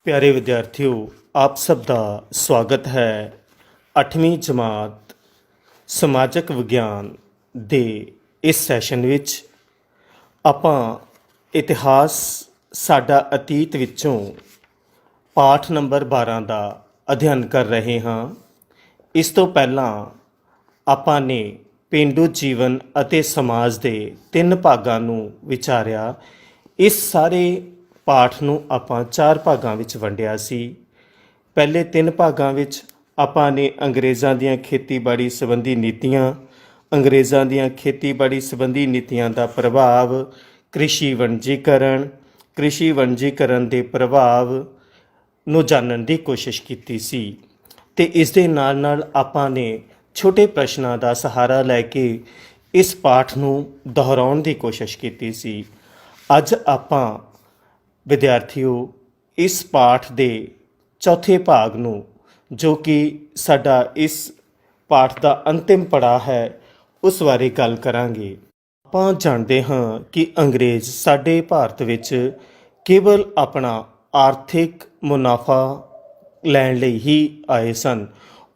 प्यारे विद्यार्थियों, आप सब का स्वागत है। 8वीं जमात समाजक विज्ञान ਦੇ ਇਸ ਸੈਸ਼ਨ ਵਿੱਚ ਆਪਾਂ ਇਤਿਹਾਸ ਸਾਡਾ ਅਤੀਤ ਵਿੱਚੋਂ ਪਾਠ ਨੰਬਰ 12 ਦਾ ਅਧਿਐਨ ਕਰ ਰਹੇ ਹਾਂ। ਇਸ ਤੋਂ ਪਹਿਲਾਂ ਆਪਾਂ ਨੇ ਪੇਂਡੂ ਜੀਵਨ ਅਤੇ ਸਮਾਜ ਦੇ 3 ਭਾਗਾਂ ਨੂੰ ਵਿਚਾਰਿਆ। ਇਸ ਸਾਰੇ ਪਾਠ ਨੂੰ ਆਪਾਂ 4 ਭਾਗਾਂ ਵਿੱਚ ਵੰਡਿਆ ਸੀ। ਪਹਿਲੇ 3 ਭਾਗਾਂ ਵਿੱਚ ਆਪਾਂ ਨੇ ਅੰਗਰੇਜ਼ਾਂ ਦੀਆਂ ਖੇਤੀਬਾੜੀ ਸੰਬੰਧੀ ਨੀਤੀਆਂ, ਅੰਗਰੇਜ਼ਾਂ ਦੀਆਂ ਖੇਤੀਬਾੜੀ ਸੰਬੰਧੀ ਨੀਤੀਆਂ ਦਾ ਪ੍ਰਭਾਵ, ਕ੍ਰਿਸ਼ੀ ਵਣਜੀਕਰਨ ਦੇ ਪ੍ਰਭਾਵ ਨੂੰ ਜਾਣਨ ਦੀ ਕੋਸ਼ਿਸ਼ ਕੀਤੀ ਸੀ ਅਤੇ ਇਸ ਦੇ ਨਾਲ ਨਾਲ ਆਪਾਂ ਨੇ ਛੋਟੇ ਪ੍ਰਸ਼ਨਾਂ ਦਾ ਸਹਾਰਾ ਲੈ ਕੇ ਇਸ ਪਾਠ ਨੂੰ ਦੁਹਰਾਉਣ ਦੀ ਕੋਸ਼ਿਸ਼ ਕੀਤੀ ਸੀ। ਅੱਜ ਆਪਾਂ ਵਿਦਿਆਰਥੀਓ ਇਸ ਪਾਠ ਦੇ ਚੌਥੇ ਭਾਗ ਨੂੰ, ਜੋ ਕਿ ਸਾਡਾ ਇਸ ਪਾਠ ਦਾ ਅੰਤਿਮ ਪੜਾਅ ਹੈ, ਉਸ ਬਾਰੇ ਗੱਲ ਕਰਾਂਗੇ। ਆਪਾਂ ਜਾਣਦੇ ਹਾਂ ਕਿ ਅੰਗਰੇਜ਼ ਸਾਡੇ ਭਾਰਤ ਵਿੱਚ ਕੇਵਲ ਆਪਣਾ ਆਰਥਿਕ ਮੁਨਾਫਾ ਲੈਣ ਲਈ ਹੀ ਆਏ ਸਨ।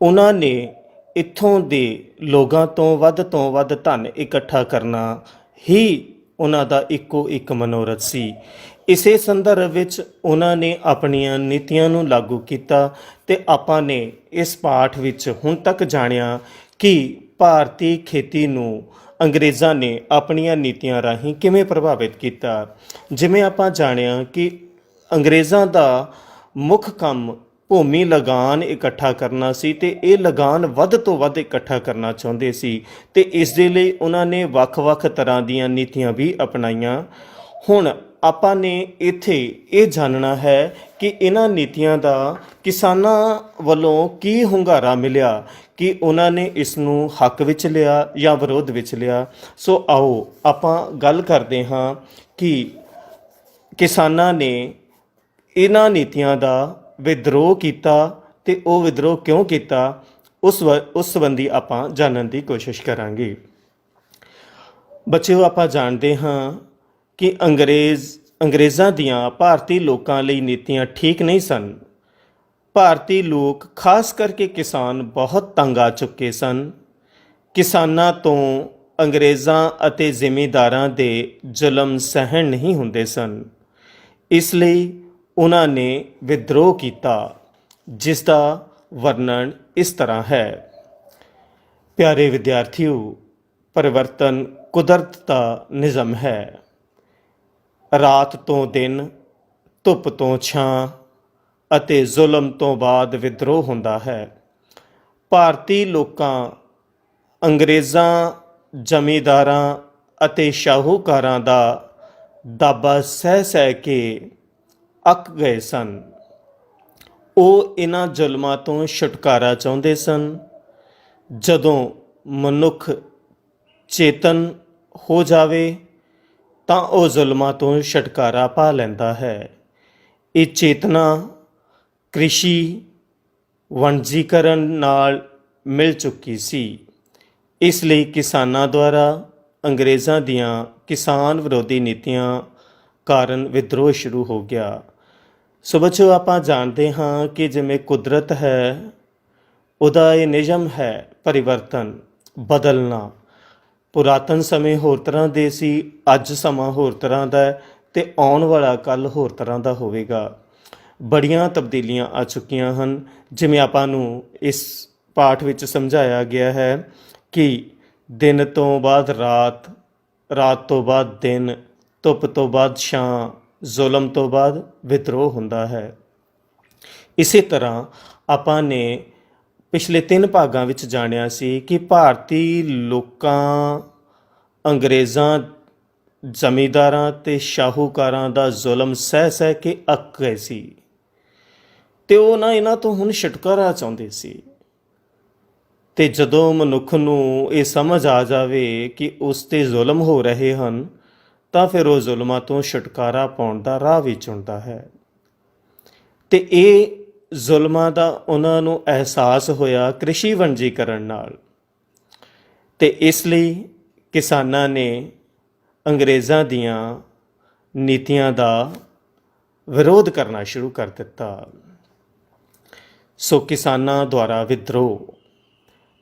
ਉਹਨਾਂ ਨੇ ਇੱਥੋਂ ਦੇ ਲੋਕਾਂ ਤੋਂ ਵੱਧ ਧਨ ਇਕੱਠਾ ਕਰਨਾ ਹੀ ਉਹਨਾਂ ਦਾ ਇੱਕੋ ਇੱਕ ਮਨੋਰਥ ਸੀ। ਇਸੇ ਸੰਦਰਭ ਵਿੱਚ ਉਹਨਾਂ ਨੇ ਆਪਣੀਆਂ ਨੀਤੀਆਂ ਨੂੰ ਲਾਗੂ ਕੀਤਾ ਅਤੇ ਆਪਾਂ ਨੇ ਇਸ ਪਾਠ ਵਿੱਚ ਹੁਣ ਤੱਕ ਜਾਣਿਆ ਕਿ ਭਾਰਤੀ ਖੇਤੀ ਨੂੰ ਅੰਗਰੇਜ਼ਾਂ ਨੇ ਆਪਣੀਆਂ ਨੀਤੀਆਂ ਰਾਹੀਂ ਕਿਵੇਂ ਪ੍ਰਭਾਵਿਤ ਕੀਤਾ। ਜਿਵੇਂ ਆਪਾਂ ਜਾਣਿਆ ਕਿ ਅੰਗਰੇਜ਼ਾਂ ਦਾ ਮੁੱਖ ਕੰਮ ਭੂਮੀ ਲਗਾਨ ਇਕੱਠਾ ਕਰਨਾ ਸੀ ਅਤੇ ਇਹ ਲਗਾਨ ਵੱਧ ਤੋਂ ਵੱਧ ਇਕੱਠਾ ਕਰਨਾ ਚਾਹੁੰਦੇ ਸੀ ਅਤੇ ਇਸ ਦੇ ਲਈ ਉਹਨਾਂ ਨੇ ਵੱਖ ਤਰ੍ਹਾਂ ਦੀਆਂ ਨੀਤੀਆਂ ਵੀ ਅਪਣਾਈਆਂ। ਹੁਣ ਆਪਾਂ ਨੇ ਇੱਥੇ ਇਹ ਜਾਣਨਾ ਹੈ ਕਿ ਇਹਨਾਂ ਨੀਤੀਆਂ ਦਾ ਕਿਸਾਨਾਂ ਵੱਲੋਂ ਕੀ ਹੁੰਗਾਰਾ ਮਿਲਿਆ, ਕਿ ਉਹਨਾਂ ਨੇ ਇਸ ਨੂੰ ਹੱਕ ਵਿੱਚ ਲਿਆ ਜਾਂ ਵਿਰੋਧ ਵਿੱਚ ਲਿਆ। ਸੋ ਆਓ ਆਪਾਂ ਗੱਲ ਕਰਦੇ ਹਾਂ ਕਿ ਕਿਸਾਨਾਂ ਨੇ ਇਹਨਾਂ ਨੀਤੀਆਂ ਦਾ ਵਿਦਰੋਹ ਕੀਤਾ ਅਤੇ ਉਹ ਵਿਦਰੋਹ ਕਿਉਂ ਕੀਤਾ, ਉਸ ਸੰਬੰਧੀ ਆਪਾਂ ਜਾਣਨ ਦੀ ਕੋਸ਼ਿਸ਼ ਕਰਾਂਗੇ। ਬੱਚਿਓ, ਆਪਾਂ ਜਾਣਦੇ ਹਾਂ ਕਿ ਅੰਗਰੇਜ਼ਾਂ ਦੀਆਂ ਭਾਰਤੀ ਲੋਕਾਂ ਲਈ ਨੀਤੀਆਂ ਠੀਕ ਨਹੀਂ ਸਨ। ਭਾਰਤੀ ਲੋਕ, ਖਾਸ ਕਰਕੇ ਕਿਸਾਨ, ਬਹੁਤ ਤੰਗ ਆ ਚੁੱਕੇ ਸਨ। ਕਿਸਾਨਾਂ ਤੋਂ ਅੰਗਰੇਜ਼ਾਂ ਅਤੇ ਜ਼ਿਮੀਂਦਾਰਾਂ ਦੇ ਜ਼ੁਲਮ ਸਹਿਣ ਨਹੀਂ ਹੁੰਦੇ ਸਨ। ਇਸ ਲਈ ਉਹਨਾਂ ਨੇ ਵਿਦਰੋਹ ਕੀਤਾ, ਜਿਸ ਦਾ ਵਰਣਨ ਇਸ ਤਰ੍ਹਾਂ ਹੈ। ਪਿਆਰੇ ਵਿਦਿਆਰਥੀਓ, ਪਰਿਵਰਤਨ ਕੁਦਰਤ ਦਾ ਨਿਯਮ ਹੈ। ਰਾਤ ਤੋਂ ਦਿਨ, ਧੁੱਪ ਤੋਂ ਛਾਂ ਅਤੇ ਜ਼ੁਲਮ ਤੋਂ ਬਾਅਦ ਵਿਦਰੋਹ ਹੁੰਦਾ ਹੈ। ਭਾਰਤੀ ਲੋਕਾਂ ਅੰਗਰੇਜ਼ਾਂ, ਜ਼ਮੀਂਦਾਰਾਂ ਅਤੇ ਸ਼ਾਹੂਕਾਰਾਂ ਦਾ ਦਾਬਾ ਸਹਿ ਕੇ ਅੱਕ ਗਏ ਸਨ। ਉਹ ਇਹਨਾਂ ਜ਼ੁਲਮਾਂ ਤੋਂ ਛੁਟਕਾਰਾ ਚਾਹੁੰਦੇ ਸਨ। ਜਦੋਂ ਮਨੁੱਖ ਚੇਤਨ ਹੋ ਜਾਵੇ ਤਾਂ ਉਹ ਜ਼ੁਲਮਾਂ ਤੋਂ ਛੁਟਕਾਰਾ ਪਾ ਲੈਂਦਾ ਹੈ। ਇਹ ਚੇਤਨਾ ਕ੍ਰਿਸ਼ੀ ਵਣਜੀਕਰਨ ਨਾਲ ਮਿਲ ਚੁੱਕੀ ਸੀ। ਇਸ ਲਈ ਕਿਸਾਨਾਂ ਦੁਆਰਾ ਅੰਗਰੇਜ਼ਾਂ ਦੀਆਂ ਕਿਸਾਨ ਵਿਰੋਧੀ ਨੀਤੀਆਂ ਕਾਰਨ ਵਿਦਰੋਹ ਸ਼ੁਰੂ ਹੋ ਗਿਆ। ਸੋ ਬੱਚਿਓ, ਆਪਾਂ ਜਾਣਦੇ ਹਾਂ ਕਿ ਜਿਵੇਂ ਕੁਦਰਤ ਹੈ, ਉਹਦਾ ਇਹ ਨਿਯਮ ਹੈ ਪਰਿਵਰਤਨ, ਬਦਲਣਾ। ਪੁਰਾਤਨ ਸਮੇਂ ਹੋਰ ਤਰ੍ਹਾਂ ਦੇ ਸੀ, ਅੱਜ ਸਮਾਂ ਹੋਰ ਤਰ੍ਹਾਂ ਦਾ ਅਤੇ ਆਉਣ ਵਾਲਾ ਕੱਲ੍ਹ ਹੋਰ ਤਰ੍ਹਾਂ ਦਾ ਹੋਵੇਗਾ। ਬੜੀਆਂ ਤਬਦੀਲੀਆਂ ਆ ਚੁੱਕੀਆਂ ਹਨ। ਜਿਵੇਂ ਆਪਾਂ ਨੂੰ ਇਸ ਪਾਠ ਵਿੱਚ ਸਮਝਾਇਆ ਗਿਆ ਹੈ ਕਿ ਦਿਨ ਤੋਂ ਬਾਅਦ ਰਾਤ, ਰਾਤ ਤੋਂ ਬਾਅਦ ਦਿਨ, ਧੁੱਪ ਤੋਂ ਬਾਅਦ ਛਾਂ, ਜ਼ੁਲਮ ਤੋਂ ਬਾਅਦ ਵਿਦਰੋਹ ਹੁੰਦਾ ਹੈ। ਇਸੇ ਤਰ੍ਹਾਂ ਆਪਾਂ ਨੇ ਪਿਛਲੇ 3 ਭਾਗਾਂ ਵਿੱਚ ਜਾਣਿਆ ਸੀ ਕਿ ਭਾਰਤੀ ਲੋਕਾਂ ਅੰਗਰੇਜ਼ਾਂ, ਜ਼ਮੀਂਦਾਰਾਂ ਅਤੇ ਸ਼ਾਹੂਕਾਰਾਂ ਦਾ ਜ਼ੁਲਮ ਸਹਿ ਕੇ ਅੱਕ ਗਏ ਸੀ ਅਤੇ ਉਹ ਇਹਨਾਂ ਤੋਂ ਹੁਣ ਛੁਟਕਾਰਾ ਚਾਹੁੰਦੇ ਸੀ। ਅਤੇ ਜਦੋਂ ਮਨੁੱਖ ਨੂੰ ਇਹ ਸਮਝ ਆ ਜਾਵੇ ਕਿ ਉਸ 'ਤੇ ਜ਼ੁਲਮ ਹੋ ਰਹੇ ਹਨ, ਤਾਂ ਫਿਰ ਉਹ ਜ਼ੁਲਮਾਂ ਤੋਂ ਛੁਟਕਾਰਾ ਪਾਉਣ ਦਾ ਰਾਹ ਵੀ ਚੁਣਦਾ ਹੈ। ਅਤੇ ਇਹ ਜ਼ੁਲਮਾਂ ਦਾ ਉਹਨਾਂ ਨੂੰ ਅਹਿਸਾਸ ਹੋਇਆ ਕ੍ਰਿਸ਼ੀ ਵਣਜੀਕਰਨ ਨਾਲ, ਅਤੇ ਇਸ ਲਈ ਕਿਸਾਨਾਂ ਨੇ ਅੰਗਰੇਜ਼ਾਂ ਦੀਆਂ ਨੀਤੀਆਂ ਦਾ ਵਿਰੋਧ ਕਰਨਾ ਸ਼ੁਰੂ ਕਰ ਦਿੱਤਾ। ਸੋ ਕਿਸਾਨਾਂ ਦੁਆਰਾ ਵਿਦਰੋਹ।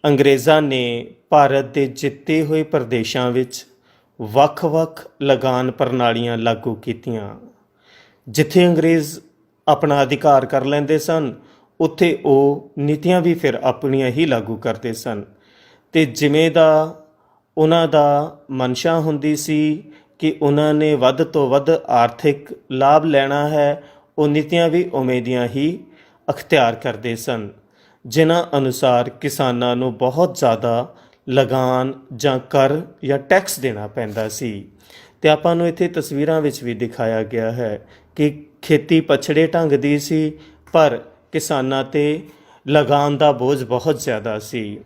ਅੰਗਰੇਜ਼ਾਂ ਨੇ ਭਾਰਤ ਦੇ ਜਿੱਤੇ ਹੋਏ ਪ੍ਰਦੇਸ਼ਾਂ ਵਿੱਚ ਵੱਖ-ਵੱਖ ਲਗਾਨ ਪ੍ਰਣਾਲੀਆਂ ਲਾਗੂ ਕੀਤੀਆਂ। ਜਿੱਥੇ ਅੰਗਰੇਜ਼ ਆਪਣਾ ਅਧਿਕਾਰ ਕਰ ਲੈਂਦੇ ਸਨ, ਉੱਥੇ ਉਹ ਨੀਤੀਆਂ ਵੀ ਫਿਰ ਆਪਣੀਆਂ ਹੀ ਲਾਗੂ ਕਰਦੇ ਸਨ। ਅਤੇ ਜਿਵੇਂ ਦਾ ਉਹਨਾਂ ਦਾ ਮਨਸ਼ਾ ਹੁੰਦੀ ਸੀ ਕਿ ਉਹਨਾਂ ਨੇ ਵੱਧ ਤੋਂ ਵੱਧ ਆਰਥਿਕ ਲਾਭ ਲੈਣਾ ਹੈ, ਉਹ ਨੀਤੀਆਂ ਵੀ ਉਵੇਂ ਦੀਆਂ ਹੀ ਅਖਤਿਆਰ ਕਰਦੇ ਸਨ, ਜਿਨ੍ਹਾਂ ਅਨੁਸਾਰ ਕਿਸਾਨਾਂ ਨੂੰ ਬਹੁਤ ਜ਼ਿਆਦਾ ਲਗਾਨ ਜਾਂ ਕਰ ਜਾਂ ਟੈਕਸ ਦੇਣਾ ਪੈਂਦਾ ਸੀ। ਅਤੇ ਆਪਾਂ ਨੂੰ ਇੱਥੇ ਤਸਵੀਰਾਂ ਵਿੱਚ ਵੀ ਦਿਖਾਇਆ ਗਿਆ ਹੈ ਕਿ ਖੇਤੀ ਪਛੜੇ ਢੰਗ ਦੀ ਸੀ, ਪਰ ਕਿਸਾਨਾਂ 'ਤੇ ਲਗਾਨ ਦਾ ਬੋਝ ਬਹੁਤ ਜ਼ਿਆਦਾ ਸੀ।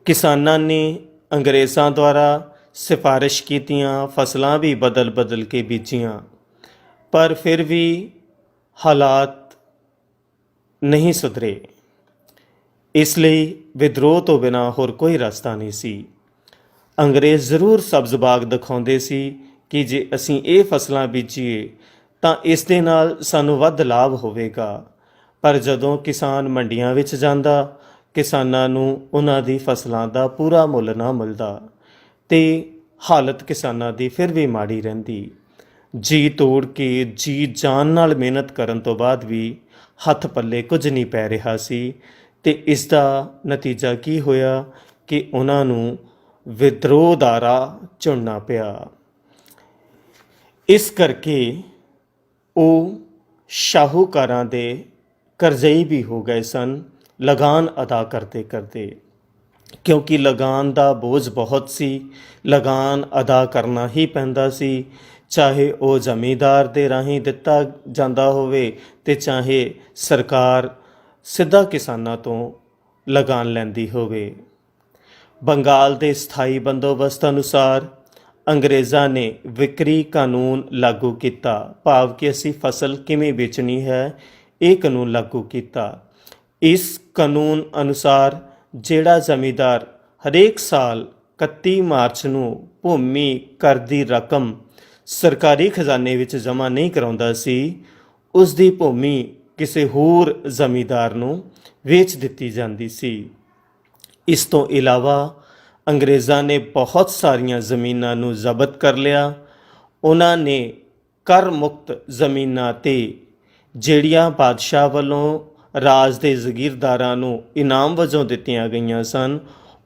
ਕਿਸਾਨਾਂ ਨੇ ਅੰਗਰੇਜ਼ਾਂ ਦੁਆਰਾ ਸਿਫਾਰਿਸ਼ ਕੀਤੀਆਂ ਫਸਲਾਂ ਵੀ ਬਦਲ ਕੇ ਬੀਜੀਆਂ, ਪਰ ਫਿਰ ਵੀ ਹਾਲਾਤ ਨਹੀਂ ਸੁਧਰੇ। ਇਸ ਲਈ ਵਿਦਰੋਹ ਤੋਂ ਬਿਨਾਂ ਹੋਰ ਕੋਈ ਰਸਤਾ ਨਹੀਂ ਸੀ। ਅੰਗਰੇਜ਼ ਜ਼ਰੂਰ ਸਬਜ਼ ਬਾਗ ਦਿਖਾਉਂਦੇ ਸੀ ਕਿ ਜੇ ਅਸੀਂ ਇਹ ਫਸਲਾਂ ਬੀਜੀਏ ਤਾਂ ਇਸ ਦੇ ਨਾਲ ਸਾਨੂੰ ਵੱਧ ਲਾਭ ਹੋਵੇਗਾ, ਪਰ ਜਦੋਂ ਕਿਸਾਨ ਮੰਡੀਆਂ ਵਿੱਚ ਜਾਂਦਾ, ਕਿਸਾਨਾਂ ਨੂੰ ਉਹਨਾਂ ਦੀ ਫਸਲਾਂ ਦਾ ਪੂਰਾ ਮੁੱਲ ਨਾ ਮਿਲਦਾ ਅਤੇ ਹਾਲਤ ਕਿਸਾਨਾਂ ਦੀ ਫਿਰ ਵੀ ਮਾੜੀ ਰਹਿੰਦੀ। ਜੀ ਤੋੜ ਕੇ ਜੀ ਜਾਨ ਨਾਲ ਮਿਹਨਤ ਕਰਨ ਤੋਂ ਬਾਅਦ ਵੀ ਹੱਥ ਪੱਲੇ ਕੁਝ ਨਹੀਂ ਪੈ ਰਿਹਾ ਸੀ, ਅਤੇ ਇਸ ਦਾ ਨਤੀਜਾ ਕੀ ਹੋਇਆ ਕਿ ਉਹਨਾਂ ਨੂੰ ਵਿਦਰੋਹ ਦਾ ਰਾਹ ਚੁਣਨਾ ਪਿਆ। ਇਸ ਕਰਕੇ ਉਹ ਸ਼ਾਹੂਕਾਰਾਂ ਦੇ ਕਰਜ਼ਈ ਵੀ ਹੋ ਗਏ ਸਨ ਲਗਾਨ ਅਦਾ ਕਰਦੇ ਕਰਦੇ, ਕਿਉਂਕਿ ਲਗਾਨ ਦਾ ਬੋਝ ਬਹੁਤ ਸੀ। ਲਗਾਨ ਅਦਾ ਕਰਨਾ ਹੀ ਪੈਂਦਾ ਸੀ, ਚਾਹੇ ਉਹ ਜ਼ਮੀਂਦਾਰ ਦੇ ਰਾਹੀਂ ਦਿੱਤਾ ਜਾਂਦਾ ਹੋਵੇ ਅਤੇ ਚਾਹੇ ਸਰਕਾਰ ਸਿੱਧਾ ਕਿਸਾਨਾਂ ਤੋਂ ਲਗਾਨ ਲੈਂਦੀ ਹੋਵੇ। ਬੰਗਾਲ ਦੇ ਸਥਾਈ ਬੰਦੋਬਸਤ ਅਨੁਸਾਰ ਅੰਗਰੇਜ਼ਾਂ ਨੇ ਵਿਕਰੀ ਕਾਨੂੰਨ ਲਾਗੂ ਕੀਤਾ, ਭਾਵ ਕਿ ਅਸੀਂ ਫਸਲ ਕਿਵੇਂ ਵੇਚਣੀ ਹੈ, ਇਹ ਕਾਨੂੰਨ ਲਾਗੂ ਕੀਤਾ। ਇਸ ਕਾਨੂੰਨ ਅਨੁਸਾਰ ਜਿਹੜਾ ਜ਼ਮੀਂਦਾਰ ਹਰੇਕ ਸਾਲ 31 ਮਾਰਚ ਨੂੰ ਭੂਮੀ ਕਰ ਦੀ ਰਕਮ ਸਰਕਾਰੀ ਖਜ਼ਾਨੇ ਵਿੱਚ ਜਮ੍ਹਾਂ ਨਹੀਂ ਕਰਾਉਂਦਾ ਸੀ, ਉਸ ਦੀ ਭੂਮੀ ਕਿਸੇ ਹੋਰ ਜ਼ਮੀਂਦਾਰ ਨੂੰ ਵੇਚ ਦਿੱਤੀ ਜਾਂਦੀ ਸੀ। ਇਸ ਤੋਂ ਇਲਾਵਾ ਅੰਗਰੇਜ਼ਾਂ ਨੇ ਬਹੁਤ ਸਾਰੀਆਂ ਜ਼ਮੀਨਾਂ ਨੂੰ ਜ਼ਬਤ ਕਰ ਲਿਆ। ਉਹਨਾਂ ਨੇ ਕਰ ਮੁਕਤ ਜ਼ਮੀਨਾਂ 'ਤੇ ਜਿਹੜੀਆਂ ਬਾਦਸ਼ਾਹ ਵੱਲੋਂ ਰਾਜ ਦੇ ਜ਼ਗੀਰਦਾਰਾਂ ਨੂੰ ਇਨਾਮ ਵਜੋਂ ਦਿੱਤੀਆਂ ਗਈਆਂ ਸਨ,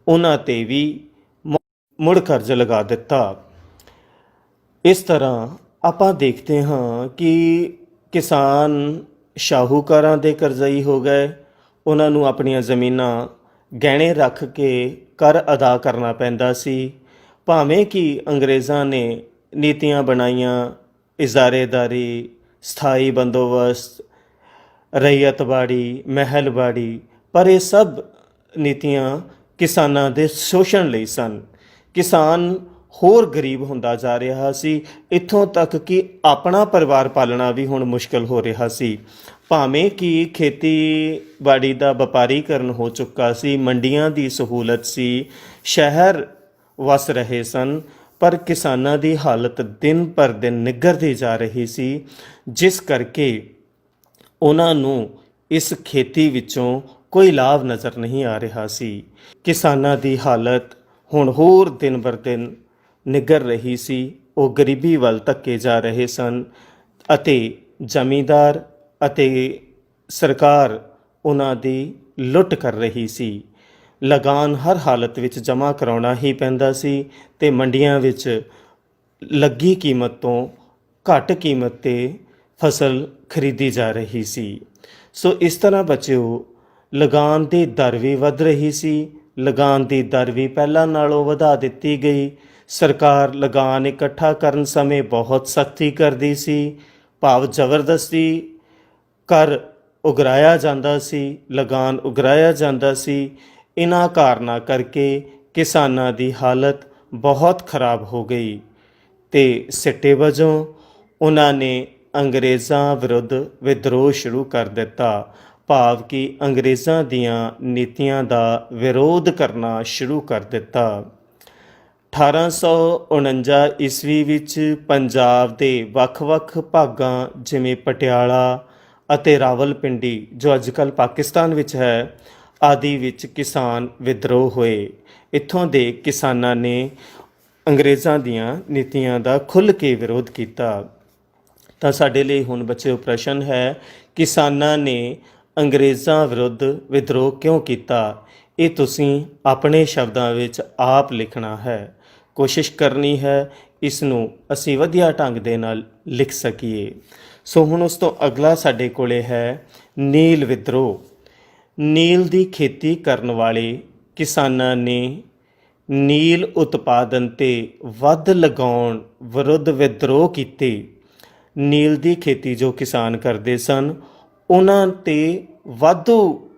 ਉਹਨਾਂ 'ਤੇ ਵੀ ਮੁੜ ਕਰਜ਼ ਲਗਾ ਦਿੱਤਾ। ਇਸ ਤਰ੍ਹਾਂ ਆਪਾਂ ਦੇਖਦੇ ਹਾਂ ਕਿ ਕਿਸਾਨ ਸ਼ਾਹੂਕਾਰਾਂ ਦੇ ਕਰਜ਼ਈ ਹੋ ਗਏ। ਉਹਨਾਂ ਨੂੰ ਆਪਣੀਆਂ ਜ਼ਮੀਨਾਂ ਗਹਿਣੇ ਰੱਖ ਕੇ ਕਰ ਅਦਾ ਕਰਨਾ ਪੈਂਦਾ ਸੀ, ਭਾਵੇਂ ਕਿ ਅੰਗਰੇਜ਼ਾਂ ਨੇ ਨੀਤੀਆਂ ਬਣਾਈਆਂ, ਇਜ਼ਾਰੇਦਾਰੀ, ਸਥਾਈ ਬੰਦੋਬਸਤ, ਰਈਅਤਵਾੜੀ, ਮਹਿਲਵਾੜੀ, ਪਰ ਇਹ ਸਭ ਨੀਤੀਆਂ ਕਿਸਾਨਾਂ ਦੇ ਸ਼ੋਸ਼ਣ ਲਈ ਸਨ। ਕਿਸਾਨ ਹੋਰ ਗਰੀਬ ਹੁੰਦਾ ਜਾ ਰਿਹਾ ਸੀ, ਇੱਥੋਂ ਤੱਕ ਕਿ ਆਪਣਾ ਪਰਿਵਾਰ ਪਾਲਣਾ ਵੀ ਹੁਣ ਮੁਸ਼ਕਲ ਹੋ ਰਿਹਾ ਸੀ। ਭਾਵੇਂ ਕਿ ਖੇਤੀਬਾੜੀ ਦਾ ਵਪਾਰੀਕਰਨ ਹੋ ਚੁੱਕਾ ਸੀ, ਮੰਡੀਆਂ ਦੀ ਸਹੂਲਤ ਸੀ, ਸ਼ਹਿਰ ਵਸ ਰਹੇ ਸਨ, ਪਰ ਕਿਸਾਨਾਂ ਦੀ ਹਾਲਤ ਦਿਨ ਪਰ ਦਿਨ ਨਿੱਘਰਦੀ ਜਾ ਰਹੀ ਸੀ, ਜਿਸ ਕਰਕੇ ਉਹਨਾਂ ਨੂੰ ਇਸ ਖੇਤੀ ਵਿੱਚੋਂ ਕੋਈ ਲਾਭ ਨਜ਼ਰ ਨਹੀਂ ਆ ਰਿਹਾ ਸੀ। ਕਿਸਾਨਾਂ ਦੀ ਹਾਲਤ ਹੁਣ ਹੋਰ ਦਿਨ ਬਰ ਦਿਨ ਨਿੱਘਰ ਰਹੀ ਸੀ। ਉਹ ਗਰੀਬੀ ਵੱਲ ਧੱਕੇ ਜਾ ਰਹੇ ਸਨ ਅਤੇ ਜ਼ਮੀਂਦਾਰ ਅਤੇ ਸਰਕਾਰ ਉਹਨਾਂ ਦੀ ਲੁੱਟ ਕਰ ਰਹੀ ਸੀ। ਲਗਾਨ ਹਰ ਹਾਲਤ ਵਿੱਚ ਜਮ੍ਹਾਂ ਕਰਾਉਣਾ ਹੀ ਪੈਂਦਾ ਸੀ ਅਤੇ ਮੰਡੀਆਂ ਵਿੱਚ ਲੱਗੀ ਕੀਮਤ ਤੋਂ ਘੱਟ ਕੀਮਤ 'ਤੇ ਫਸਲ ਖਰੀਦੀ ਜਾ ਰਹੀ ਸੀ। ਸੋ ਇਸ ਤਰ੍ਹਾਂ ਬੱਚਿਓ, ਲਗਾਨ ਦੀ ਦਰ ਵੀ ਵੱਧ ਰਹੀ ਸੀ। ਲਗਾਨ ਦੀ ਦਰ ਵੀ ਪਹਿਲਾਂ ਨਾਲੋਂ ਵਧਾ ਦਿੱਤੀ ਗਈ। ਸਰਕਾਰ ਲਗਾਨ ਇਕੱਠਾ ਕਰਨ ਸਮੇਂ ਬਹੁਤ ਸਖਤੀ ਕਰਦੀ ਸੀ, ਭਾਵ ਜ਼ਬਰਦਸਤੀ ਕਰ ਉਗਰਾਇਆ ਜਾਂਦਾ ਸੀ, ਲਗਾਨ ਉਗਰਾਇਆ ਜਾਂਦਾ ਸੀ। ਇਹਨਾਂ ਕਾਰਨਾਂ ਕਰਕੇ ਕਿਸਾਨਾਂ ਦੀ ਹਾਲਤ ਬਹੁਤ ਖਰਾਬ ਹੋ ਗਈ ਅਤੇ ਸਿੱਟੇ ਵਜੋਂ ਉਹਨਾਂ ਨੇ ਅੰਗਰੇਜ਼ਾਂ ਵਿਰੁੱਧ ਵਿਦਰੋਹ ਸ਼ੁਰੂ ਕਰ ਦਿੱਤਾ, ਭਾਵ ਕਿ ਅੰਗਰੇਜ਼ਾਂ ਦੀਆਂ ਨੀਤੀਆਂ ਦਾ ਵਿਰੋਧ ਕਰਨਾ ਸ਼ੁਰੂ ਕਰ ਦਿੱਤਾ। 1849 ਈਸਵੀ ਵਿੱਚ ਪੰਜਾਬ ਦੇ ਵੱਖ-ਵੱਖ ਭਾਗਾਂ ਜਿਵੇਂ ਪਟਿਆਲਾ ਅਤੇ ਰਾਵਲਪਿੰਡੀ ਜੋ ਅੱਜ ਕੱਲ੍ਹ ਪਾਕਿਸਤਾਨ ਵਿੱਚ ਹੈ ਆਦਿ ਵਿੱਚ ਕਿਸਾਨ ਵਿਦਰੋਹ ਹੋਏ। ਇੱਥੋਂ ਦੇ ਕਿਸਾਨਾਂ ਨੇ ਅੰਗਰੇਜ਼ਾਂ ਦੀਆਂ ਨੀਤੀਆਂ ਦਾ ਖੁੱਲ੍ਹ ਕੇ ਵਿਰੋਧ ਕੀਤਾ। ਤਾਂ ਸਾਡੇ ਲਈ ਹੁਣ ਬੱਚਿਓ ਪ੍ਰਸ਼ਨ ਹੈ, ਕਿਸਾਨਾਂ ਨੇ ਅੰਗਰੇਜ਼ਾਂ ਵਿਰੁੱਧ ਵਿਦਰੋਹ ਕਿਉਂ ਕੀਤਾ? ਇਹ ਤੁਸੀਂ ਆਪਣੇ ਸ਼ਬਦਾਂ ਵਿੱਚ ਆਪ ਲਿਖਣਾ ਹੈ। ਕੋਸ਼ਿਸ਼ ਕਰਨੀ ਹੈ ਇਸ ਨੂੰ ਅਸੀਂ ਵਧੀਆ ਢੰਗ ਦੇ ਨਾਲ ਲਿਖ ਸਕੀਏ। ਸੋ ਹੁਣ ਉਸ ਤੋਂ ਅਗਲਾ ਸਾਡੇ ਕੋਲੇ ਹੈ ਨੀਲ ਵਿਦਰੋਹ। ਨੀਲ ਦੀ ਖੇਤੀ ਕਰਨ ਵਾਲੇ ਕਿਸਾਨਾਂ ਨੇ ਨੀਲ ਉਤਪਾਦਨ 'ਤੇ ਵੱਧ ਲਗਾਉਣ ਵਿਰੁੱਧ ਵਿਦਰੋਹ ਕੀਤੇ। ਨੀਲ ਦੀ ਖੇਤੀ ਜੋ ਕਿਸਾਨ ਕਰਦੇ ਸਨ ਉਹਨਾਂ 'ਤੇ ਵਾਧੂ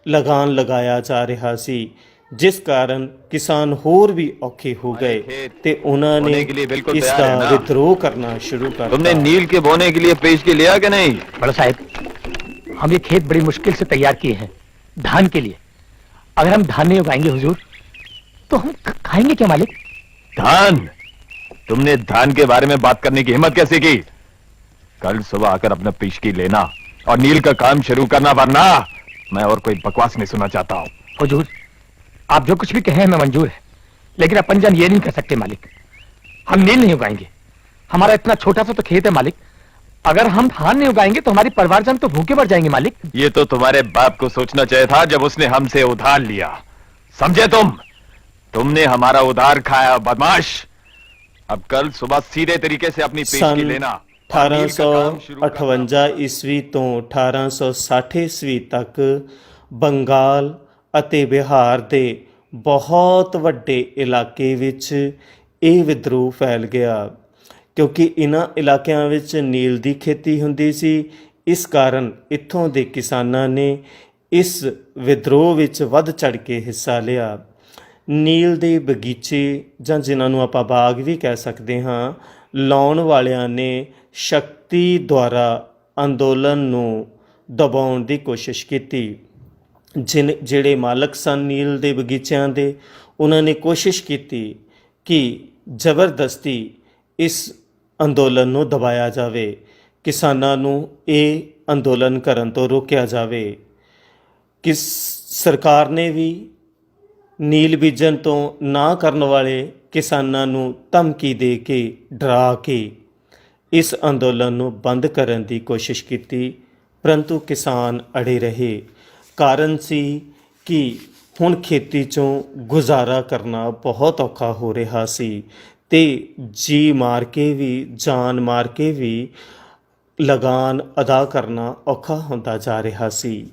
ਲਗਾਨ ਲਗਾਇਆ ਜਾ ਰਿਹਾ ਸੀ, ਜਿਸ ਕਾਰਨ ਕਿਸਾਨ ਹੋਰ ਵੀ ਔਖੇ ਹੋ गए ਤੇ ਉਹਨਾਂ ਨੇ ਇਸ ਦਾ ਵਿਦਰੋਹ करना शुरू कर तुमने नील के बोने के लिए पेश के लिया कि नहीं? बड़ा साहब, हम ये खेत बड़ी मुश्किल से तैयार किए हैं धान के लिए। अगर हम धान नहीं उगाएंगे हुजूर तो हम खाएंगे क्या मालिक? धान? तुमने धान के बारे में बात करने की हिम्मत कैसे की? कल सुबह आकर अपना पेशगी लेना और नील का काम शुरू करना, वरना मैं और कोई बकवास नहीं सुनना चाहता हूँ। हुजूर, आप जो कुछ भी कहें हमें मंजूर है, लेकिन अपन जान ये नहीं कर सकते मालिक, हम नील नहीं उगाएंगे। हमारा इतना छोटा सा तो खेत है मालिक, अगर हम धान नहीं उगाएंगे तो हमारी परिवारजन तो भूखे मर जाएंगे मालिक। ये तो तुम्हारे बाप को सोचना चाहिए था जब उसने हमसे उधार लिया, समझे तुम? तुमने हमारा उधार खाया बदमाश। अब कल सुबह सीधे तरीके से अपनी पेशगी लेना। 1858 ਈਸਵੀ ਤੋਂ 1860 ਈਸਵੀ ਤੱਕ ਬੰਗਾਲ ਅਤੇ ਬਿਹਾਰ ਦੇ ਬਹੁਤ ਵੱਡੇ ਇਲਾਕੇ ਵਿੱਚ ਇਹ ਵਿਦਰੋਹ ਫੈਲ ਗਿਆ। ਕਿਉਂਕਿ ਇਹਨਾਂ ਇਲਾਕਿਆਂ ਵਿੱਚ ਨੀਲ ਦੀ ਖੇਤੀ ਹੁੰਦੀ ਸੀ, ਇਸ ਕਾਰਨ ਇੱਥੋਂ ਦੇ ਕਿਸਾਨਾਂ ਨੇ ਇਸ ਵਿਦਰੋਹ ਵਿੱਚ ਵੱਧ ਚੜ੍ਹ ਕੇ ਹਿੱਸਾ ਲਿਆ। ਨੀਲ ਦੇ ਬਗੀਚੇ ਜਾਂ ਜਿਨ੍ਹਾਂ ਨੂੰ ਆਪਾਂ ਬਾਗ ਵੀ ਕਹਿ ਸਕਦੇ ਹਾਂ, ਲਾਉਣ ਵਾਲਿਆਂ ਨੇ ਸ਼ਕਤੀ ਦੁਆਰਾ ਅੰਦੋਲਨ ਨੂੰ ਦਬਾਉਣ ਦੀ ਕੋਸ਼ਿਸ਼ ਕੀਤੀ। ਜਿਹੜੇ ਮਾਲਕ ਸਨ ਨੀਲ ਦੇ ਬਗੀਚਿਆਂ ਦੇ, ਉਹਨਾਂ ਨੇ ਕੋਸ਼ਿਸ਼ ਕੀਤੀ ਕਿ ਜ਼ਬਰਦਸਤੀ ਇਸ ਅੰਦੋਲਨ ਨੂੰ ਦਬਾਇਆ ਜਾਵੇ, ਕਿਸਾਨਾਂ ਨੂੰ ਇਹ ਅੰਦੋਲਨ ਕਰਨ ਤੋਂ ਰੋਕਿਆ ਜਾਵੇ। ਕਿਸ ਸਰਕਾਰ ਨੇ ਵੀ ਨੀਲ ਬੀਜਣ ਤੋਂ ਨਾ ਕਰਨ ਵਾਲੇ ਕਿਸਾਨਾਂ ਨੂੰ ਧਮਕੀ ਦੇ ਕੇ, ਡਰਾ ਕੇ ਇਸ ਅੰਦੋਲਨ ਨੂੰ ਬੰਦ ਕਰਨ ਦੀ ਕੋਸ਼ਿਸ਼ ਕੀਤੀ, ਪਰੰਤੂ ਕਿਸਾਨ ਅੜੇ ਰਹੇ। ਕਾਰਨ ਸੀ ਕਿ ਹੁਣ ਖੇਤੀ 'ਚੋਂ ਗੁਜ਼ਾਰਾ ਕਰਨਾ ਬਹੁਤ ਔਖਾ ਹੋ ਰਿਹਾ ਸੀ ਤੇ ਜੀ ਮਾਰ ਕੇ ਵੀ, ਜਾਨ ਮਾਰ ਕੇ ਵੀ ਲਗਾਨ ਅਦਾ ਕਰਨਾ ਔਖਾ ਹੁੰਦਾ ਜਾ ਰਿਹਾ ਸੀ।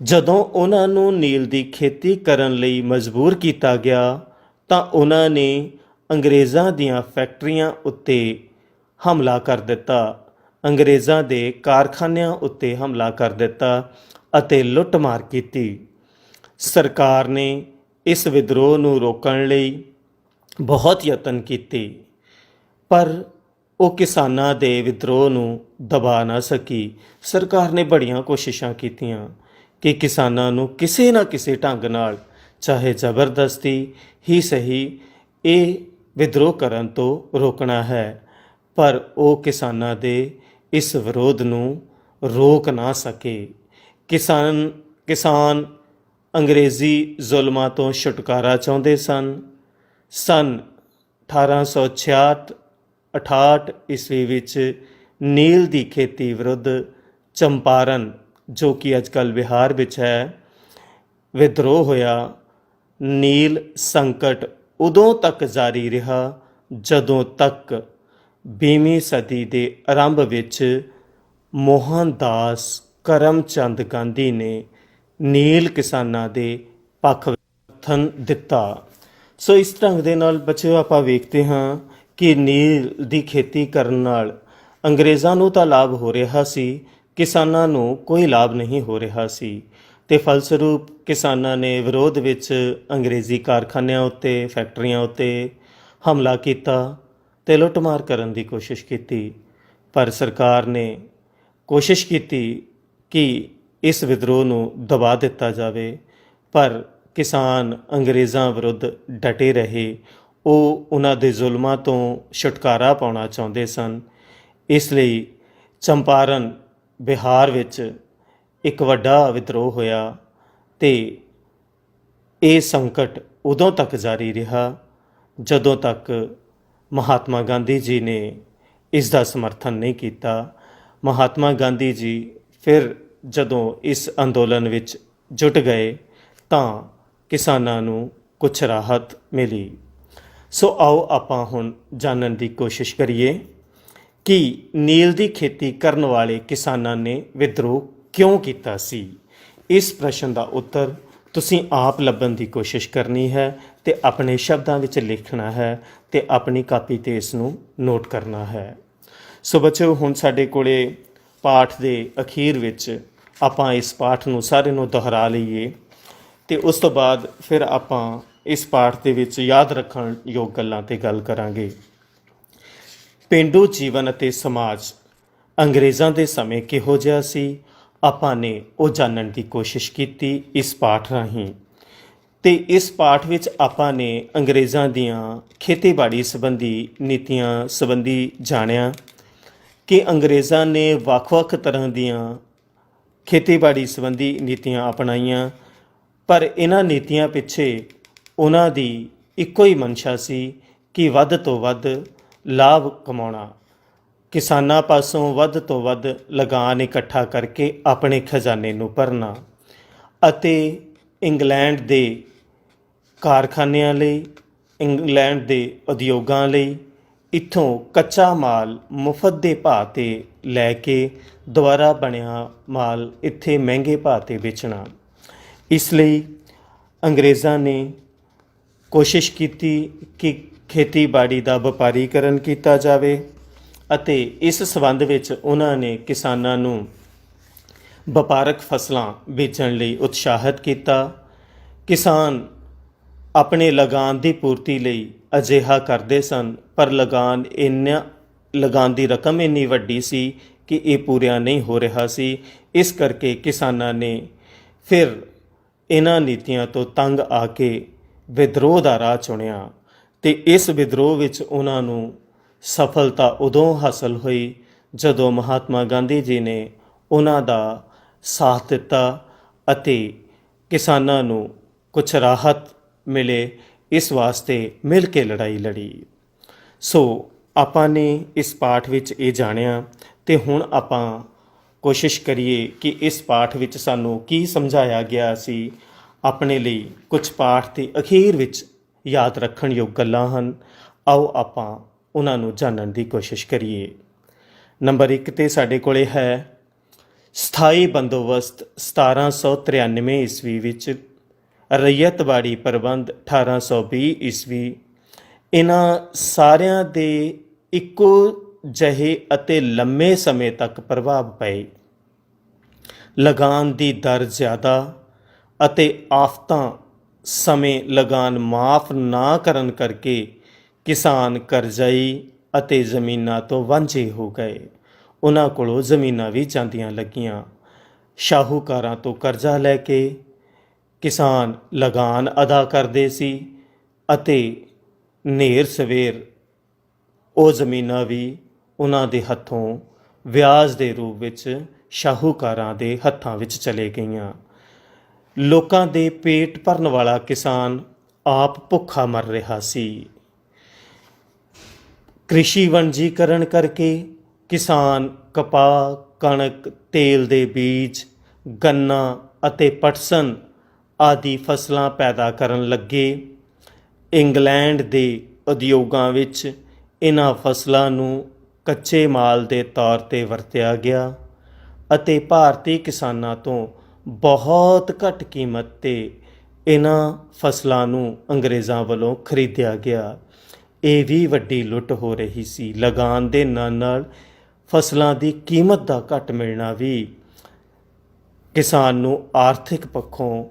ਜਦੋਂ ਉਹਨਾਂ ਨੂੰ ਨੀਲ ਦੀ ਖੇਤੀ ਕਰਨ ਲਈ ਮਜਬੂਰ ਕੀਤਾ ਗਿਆ ਤਾਂ ਉਹਨਾਂ ਨੇ ਅੰਗਰੇਜ਼ਾਂ ਦੀਆਂ ਫੈਕਟਰੀਆਂ ਉੱਤੇ ਹਮਲਾ ਕਰ ਦਿੱਤਾ, ਅੰਗਰੇਜ਼ਾਂ ਦੇ ਕਾਰਖਾਨਿਆਂ ਉੱਤੇ ਹਮਲਾ ਕਰ ਦਿੱਤਾ ਅਤੇ ਲੁੱਟਮਾਰ ਕੀਤੀ। ਸਰਕਾਰ ਨੇ ਇਸ ਵਿਦਰੋਹ ਨੂੰ ਰੋਕਣ ਲਈ ਬਹੁਤ ਯਤਨ ਕੀਤੇ, ਪਰ ਉਹ ਕਿਸਾਨਾਂ ਦੇ ਵਿਦਰੋਹ ਨੂੰ ਦਬਾ ਨਾ ਸਕੀ। ਸਰਕਾਰ ਨੇ ਬੜੀਆਂ ਕੋਸ਼ਿਸ਼ਾਂ ਕੀਤੀਆਂ ਕਿ ਕਿਸਾਨਾਂ ਨੂੰ ਕਿਸੇ ਨਾ ਕਿਸੇ ਢੰਗ ਨਾਲ, ਚਾਹੇ ਜ਼ਬਰਦਸਤੀ ਹੀ ਸਹੀ, ਇਹ ਵਿਦਰੋਹ ਕਰਨ ਤੋਂ ਰੋਕਣਾ ਹੈ, ਪਰ ਉਹ ਕਿਸਾਨਾਂ ਦੇ ਇਸ ਵਿਰੋਧ ਨੂੰ ਰੋਕ ਨਾ ਸਕੇ। ਕਿਸਾਨ ਅੰਗਰੇਜ਼ੀ ਜ਼ੁਲਮਾਂ ਤੋਂ ਛੁਟਕਾਰਾ ਚਾਹੁੰਦੇ ਸਨ। ਸੰਨ 1866 ਈਸਵੀ ਵਿੱਚ ਨੀਲ ਦੀ ਖੇਤੀ ਵਿਰੁੱਧ ਚੰਪਾਰਨ, ਜੋ ਕਿ ਅੱਜ ਕੱਲ੍ਹ ਬਿਹਾਰ ਵਿੱਚ ਹੈ, ਵਿਦਰੋਹ ਹੋਇਆ। ਨੀਲ ਸੰਕਟ ਉਦੋਂ ਤੱਕ ਜਾਰੀ ਰਿਹਾ ਜਦੋਂ ਤੱਕ 20ਵੀਂ ਸਦੀ ਦੇ ਆਰੰਭ ਵਿੱਚ ਮੋਹਨਦਾਸ ਕਰਮਚੰਦ ਗਾਂਧੀ ਨੇ ਨੀਲ ਕਿਸਾਨਾਂ ਦੇ ਪੱਖ ਸਮਰਥਨ ਦਿੱਤਾ। ਸੋ ਇਸ ਢੰਗ ਦੇ ਨਾਲ ਬੱਚਿਓ ਆਪਾਂ ਵੇਖਦੇ ਹਾਂ ਕਿ ਨੀਲ ਦੀ ਖੇਤੀ ਕਰਨ ਨਾਲ ਅੰਗਰੇਜ਼ਾਂ ਨੂੰ ਤਾਂ ਲਾਭ ਹੋ ਰਿਹਾ ਸੀ, ਕਿਸਾਨਾਂ ਨੂੰ ਕੋਈ ਲਾਭ ਨਹੀਂ ਹੋ ਰਿਹਾ ਸੀ ਤੇ ਫਲਸਰੂਪ ਕਿਸਾਨਾਂ ਨੇ ਵਿਰੋਧ ਵਿੱਚ ਅੰਗਰੇਜ਼ੀ ਕਾਰਖਾਨਿਆਂ ਉੱਤੇ, ਫੈਕਟਰੀਆਂ ਉੱਤੇ ਹਮਲਾ ਕੀਤਾ ਤੇ ਲੁੱਟਮਾਰ ਕਰਨ ਦੀ ਕੋਸ਼ਿਸ਼ ਕੀਤੀ। ਪਰ ਸਰਕਾਰ ਨੇ ਕੋਸ਼ਿਸ਼ ਕੀਤੀ ਕਿ ਇਸ ਵਿਦਰੋਹ ਨੂੰ ਦਬਾ ਦਿੱਤਾ ਜਾਵੇ, ਪਰ ਕਿਸਾਨ ਅੰਗਰੇਜ਼ਾਂ ਵਿਰੁੱਧ ਡਟੇ ਰਹੇ। ਉਹ ਉਹਨਾਂ ਦੇ ਜ਼ੁਲਮਾਂ ਤੋਂ ਛੁਟਕਾਰਾ ਪਾਉਣਾ ਚਾਹੁੰਦੇ ਸਨ। ਇਸ ਲਈ ਚੰਪਾਰਨ ਬਿਹਾਰ ਵਿੱਚ ਇੱਕ ਵੱਡਾ ਵਿਦਰੋਹ ਹੋਇਆ ਅਤੇ ਇਹ ਸੰਕਟ ਉਦੋਂ ਤੱਕ ਜਾਰੀ ਰਿਹਾ ਜਦੋਂ ਤੱਕ ਮਹਾਤਮਾ ਗਾਂਧੀ ਜੀ ਨੇ ਇਸ ਦਾ ਸਮਰਥਨ ਨਹੀਂ ਕੀਤਾ। ਮਹਾਤਮਾ ਗਾਂਧੀ ਜੀ ਫਿਰ ਜਦੋਂ ਇਸ ਅੰਦੋਲਨ ਵਿੱਚ ਜੁਟ ਗਏ ਤਾਂ ਕਿਸਾਨਾਂ ਨੂੰ ਕੁਝ ਰਾਹਤ ਮਿਲੀ। ਸੋ ਆਓ ਆਪਾਂ ਹੁਣ ਜਾਣਨ ਦੀ ਕੋਸ਼ਿਸ਼ ਕਰੀਏ ਕਿ ਨੀਲ ਦੀ ਖੇਤੀ ਕਰਨ ਵਾਲੇ ਕਿਸਾਨਾਂ ਨੇ ਵਿਦਰੋਹ ਕਿਉਂ ਕੀਤਾ ਸੀ। ਇਸ ਪ੍ਰਸ਼ਨ ਦਾ ਉੱਤਰ ਤੁਸੀਂ ਆਪ ਲੱਭਣ ਦੀ ਕੋਸ਼ਿਸ਼ ਕਰਨੀ ਹੈ ਅਤੇ ਆਪਣੇ ਸ਼ਬਦਾਂ ਵਿੱਚ ਲਿਖਣਾ ਹੈ ਅਤੇ ਆਪਣੀ ਕਾਪੀ 'ਤੇ ਇਸ ਨੂੰ ਨੋਟ ਕਰਨਾ ਹੈ। ਸੋ ਬੱਚਿਓ, ਹੁਣ ਸਾਡੇ ਕੋਲੇ ਪਾਠ ਦੇ ਅਖੀਰ ਵਿੱਚ ਆਪਾਂ ਇਸ ਪਾਠ ਨੂੰ ਸਾਰੇ ਨੂੰ ਦੁਹਰਾ ਲਈਏ ਅਤੇ ਉਸ ਤੋਂ ਬਾਅਦ ਫਿਰ ਆਪਾਂ ਇਸ ਪਾਠ ਦੇ ਵਿੱਚ ਯਾਦ ਰੱਖਣ ਯੋਗ ਗੱਲਾਂ 'ਤੇ ਗੱਲ ਕਰਾਂਗੇ। ਪੇਂਡੂ ਜੀਵਨ ਅਤੇ ਸਮਾਜ ਅੰਗਰੇਜ਼ਾਂ ਦੇ ਸਮੇਂ ਕਿਹੋ ਜਿਹਾ ਸੀ, ਆਪਾਂ ਨੇ ਉਹ ਜਾਣਨ ਦੀ ਕੋਸ਼ਿਸ਼ ਕੀਤੀ ਇਸ ਪਾਠ ਰਾਹੀਂ। ਅਤੇ ਇਸ ਪਾਠ ਵਿੱਚ ਆਪਾਂ ਨੇ ਅੰਗਰੇਜ਼ਾਂ ਦੀਆਂ ਖੇਤੀਬਾੜੀ ਸੰਬੰਧੀ ਨੀਤੀਆਂ ਸੰਬੰਧੀ ਜਾਣਿਆ ਕਿ ਅੰਗਰੇਜ਼ਾਂ ਨੇ ਵੱਖ-ਵੱਖ ਤਰ੍ਹਾਂ ਦੀਆਂ ਖੇਤੀਬਾੜੀ ਸੰਬੰਧੀ ਨੀਤੀਆਂ ਅਪਣਾਈਆਂ, ਪਰ ਇਹਨਾਂ ਨੀਤੀਆਂ ਪਿੱਛੇ ਉਹਨਾਂ ਦੀ ਇੱਕੋ ਹੀ ਮਨਸ਼ਾ ਸੀ ਕਿ ਵੱਧ ਤੋਂ ਵੱਧ ਲਾਭ ਕਮਾਉਣਾ, ਕਿਸਾਨਾਂ ਪਾਸੋਂ ਵੱਧ ਤੋਂ ਵੱਧ ਲਗਾਨ ਇਕੱਠਾ ਕਰਕੇ ਆਪਣੇ ਖਜ਼ਾਨੇ ਨੂੰ ਭਰਨਾ ਅਤੇ ਇੰਗਲੈਂਡ ਦੇ ਕਾਰਖਾਨਿਆਂ ਲਈ, ਇੰਗਲੈਂਡ ਦੇ ਉਦਯੋਗਾਂ ਲਈ ਇੱਥੋਂ ਕੱਚਾ ਮਾਲ ਮੁਫਤ ਦੇ ਭਾਅ 'ਤੇ ਲੈ ਕੇ ਦੁਬਾਰਾ ਬਣਿਆ ਮਾਲ ਇੱਥੇ ਮਹਿੰਗੇ ਭਾਅ 'ਤੇ ਵੇਚਣਾ। ਇਸ ਲਈ ਅੰਗਰੇਜ਼ਾਂ ਨੇ ਕੋਸ਼ਿਸ਼ ਕੀਤੀ ਕਿ ਖੇਤੀਬਾੜੀ ਦਾ ਵਪਾਰੀਕਰਨ ਕੀਤਾ ਜਾਵੇ ਅਤੇ ਇਸ ਸੰਬੰਧ ਵਿੱਚ ਉਹਨਾਂ ਨੇ ਕਿਸਾਨਾਂ ਨੂੰ ਵਪਾਰਕ ਫਸਲਾਂ ਵੇਚਣ ਲਈ ਉਤਸ਼ਾਹਿਤ ਕੀਤਾ। ਕਿਸਾਨ ਆਪਣੇ ਲਗਾਨ ਦੀ ਪੂਰਤੀ ਲਈ ਅਜਿਹਾ ਕਰਦੇ ਸਨ, ਪਰ ਲਗਾਨ ਦੀ ਰਕਮ ਇੰਨੀ ਵੱਡੀ ਸੀ ਕਿ ਇਹ ਪੂਰਾ ਨਹੀਂ ਹੋ ਰਿਹਾ ਸੀ। ਇਸ ਕਰਕੇ ਕਿਸਾਨਾਂ ਨੇ ਫਿਰ ਇਹਨਾਂ ਨੀਤੀਆਂ ਤੋਂ ਤੰਗ ਆ ਕੇ ਵਿਦਰੋਹ ਦਾ ਰਾਹ ਚੁਣਿਆ ਅਤੇ ਇਸ ਵਿਦਰੋਹ ਵਿੱਚ ਉਹਨਾਂ ਨੂੰ ਸਫਲਤਾ ਉਦੋਂ ਹਾਸਲ ਹੋਈ ਜਦੋਂ ਮਹਾਤਮਾ ਗਾਂਧੀ ਜੀ ਨੇ ਉਹਨਾਂ ਦਾ ਸਾਥ ਦਿੱਤਾ ਅਤੇ ਕਿਸਾਨਾਂ ਨੂੰ ਕੁਝ ਰਾਹਤ ਮਿਲੇ, ਇਸ ਵਾਸਤੇ ਮਿਲ ਕੇ ਲੜਾਈ ਲੜੀ। ਸੋ ਆਪਾਂ ਨੇ ਇਸ ਪਾਠ ਵਿੱਚ ਇਹ ਜਾਣਿਆ ਅਤੇ ਹੁਣ ਆਪਾਂ ਕੋਸ਼ਿਸ਼ ਕਰੀਏ ਕਿ ਇਸ ਪਾਠ ਵਿੱਚ ਸਾਨੂੰ ਕੀ ਸਮਝਾਇਆ ਗਿਆ ਸੀ। ਆਪਣੇ ਲਈ ਕੁਝ ਪਾਠ ਦੇ ਅਖੀਰ ਵਿੱਚ ਯਾਦ ਰੱਖਣ ਯੋਗ ਗੱਲਾਂ ਹਨ, ਆਓ ਆਪਾਂ ਉਹਨਾਂ ਨੂੰ ਜਾਣਨ ਦੀ ਕੋਸ਼ਿਸ਼ ਕਰੀਏ। ਨੰਬਰ 1 'ਤੇ ਸਾਡੇ ਕੋਲੇ ਹੈ ਸਥਾਈ ਬੰਦੋਬਸਤ 1793 ਈਸਵੀ ਵਿੱਚ, ਰਈਅਤਵਾੜੀ ਪ੍ਰਬੰਧ 1820 ਈਸਵੀ। ਇਹਨਾਂ ਸਾਰਿਆਂ ਦੇ ਇੱਕੋ ਜਿਹੇ ਅਤੇ ਲੰਮੇ ਸਮੇਂ ਤੱਕ ਪ੍ਰਭਾਵ ਪਏ। ਲਗਾਨ ਦੀ ਦਰ ਜ਼ਿਆਦਾ ਅਤੇ ਆਫਤਾਂ ਸਮੇਂ ਲਗਾਨ ਮਾਫ ਨਾ ਕਰਨ ਕਰਕੇ ਕਿਸਾਨ ਕਰਜ਼ਈ ਅਤੇ ਜ਼ਮੀਨਾਂ ਤੋਂ ਵਾਂਝੇ ਹੋ ਗਏ। ਉਹਨਾਂ ਕੋਲੋਂ ਜ਼ਮੀਨਾਂ ਵੀ ਜਾਂਦੀਆਂ ਲੱਗੀਆਂ। ਸ਼ਾਹੂਕਾਰਾਂ ਤੋਂ ਕਰਜ਼ਾ ਲੈ ਕੇ ਕਿਸਾਨ ਲਗਾਨ ਅਦਾ ਕਰਦੇ ਸੀ ਅਤੇ ਨੇਰ ਸਵੇਰ ਉਹ ਜ਼ਮੀਨਾਂ ਵੀ ਉਹਨਾਂ ਦੇ ਹੱਥੋਂ ਵਿਆਜ ਦੇ ਰੂਪ ਵਿੱਚ ਸ਼ਾਹੂਕਾਰਾਂ ਦੇ ਹੱਥਾਂ ਵਿੱਚ ਚਲੇ ਗਈਆਂ। ਲੋਕਾਂ ਦੇ ਪੇਟ ਭਰਨ ਵਾਲਾ ਕਿਸਾਨ ਆਪ ਭੁੱਖਾ ਮਰ ਰਿਹਾ ਸੀ। ਕ੍ਰਿਸ਼ੀ ਵਣਜੀਕਰਨ ਕਰਕੇ ਕਿਸਾਨ ਕਪਾਹ, ਕਣਕ, ਤੇਲ ਦੇ ਬੀਜ, ਗੰਨਾ ਅਤੇ ਪਟਸਨ ਆਦਿ ਫਸਲਾਂ ਪੈਦਾ ਕਰਨ ਲੱਗੇ। ਇੰਗਲੈਂਡ ਦੇ ਉਦਯੋਗਾਂ ਵਿੱਚ ਇਹਨਾਂ ਫਸਲਾਂ ਨੂੰ ਕੱਚੇ ਮਾਲ ਦੇ ਤੌਰ 'ਤੇ ਵਰਤਿਆ ਗਿਆ ਅਤੇ ਭਾਰਤੀ ਕਿਸਾਨਾਂ ਤੋਂ ਬਹੁਤ ਘੱਟ ਕੀਮਤ 'ਤੇ ਇਹਨਾਂ ਫਸਲਾਂ ਨੂੰ ਅੰਗਰੇਜ਼ਾਂ ਵੱਲੋਂ ਖਰੀਦਿਆ ਗਿਆ। ਇਹ ਵੀ ਵੱਡੀ ਲੁੱਟ ਹੋ ਰਹੀ ਸੀ। ਲਗਾਨ ਦੇ ਨਾਲ ਫਸਲਾਂ ਦੀ ਕੀਮਤ ਦਾ ਘੱਟ ਮਿਲਣਾ ਵੀ ਕਿਸਾਨ ਨੂੰ ਆਰਥਿਕ ਪੱਖੋਂ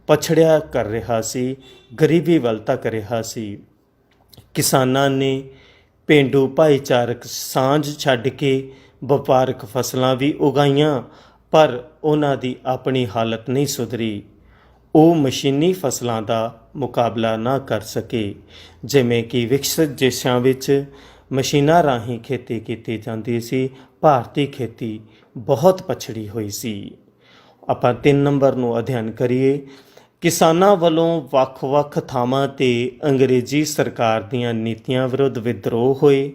ਪਛੜਿਆ ਕਰ ਰਿਹਾ ਸੀ, ਗਰੀਬੀ ਵੱਲ ਤੱਕ ਰਿਹਾ ਸੀ। ਕਿਸਾਨਾਂ ਨੇ ਪੇਂਡੂ ਭਾਈਚਾਰਕ ਸਾਂਝ ਛੱਡ ਕੇ ਵਪਾਰਕ ਫਸਲਾਂ ਵੀ ਉਗਾਈਆਂ, ਪਰ ਉਹਨਾਂ ਦੀ ਆਪਣੀ ਹਾਲਤ ਨਹੀਂ ਸੁਧਰੀ। ਉਹ ਮਸ਼ੀਨੀ ਫਸਲਾਂ ਦਾ ਮੁਕਾਬਲਾ ਨਾ ਕਰ ਸਕੇ। ਜਿਵੇਂ ਕਿ ਵਿਕਸਿਤ ਦੇਸ਼ਾਂ ਵਿੱਚ ਮਸ਼ੀਨਾਂ ਰਾਹੀਂ ਖੇਤੀ ਕੀਤੀ ਜਾਂਦੀ ਸੀ, ਭਾਰਤੀ ਖੇਤੀ ਬਹੁਤ ਪਛੜੀ ਹੋਈ ਸੀ। ਆਪਾਂ 3 ਨੰਬਰ ਨੂੰ ਅਧਿਐਨ ਕਰੀਏ। ਕਿਸਾਨਾਂ ਵੱਲੋਂ ਵੱਖ-ਵੱਖ ਥਾਵਾਂ 'ਤੇ ਅੰਗਰੇਜ਼ੀ ਸਰਕਾਰ ਦੀਆਂ ਨੀਤੀਆਂ ਵਿਰੁੱਧ ਵਿਦਰੋਹ ਹੋਏ।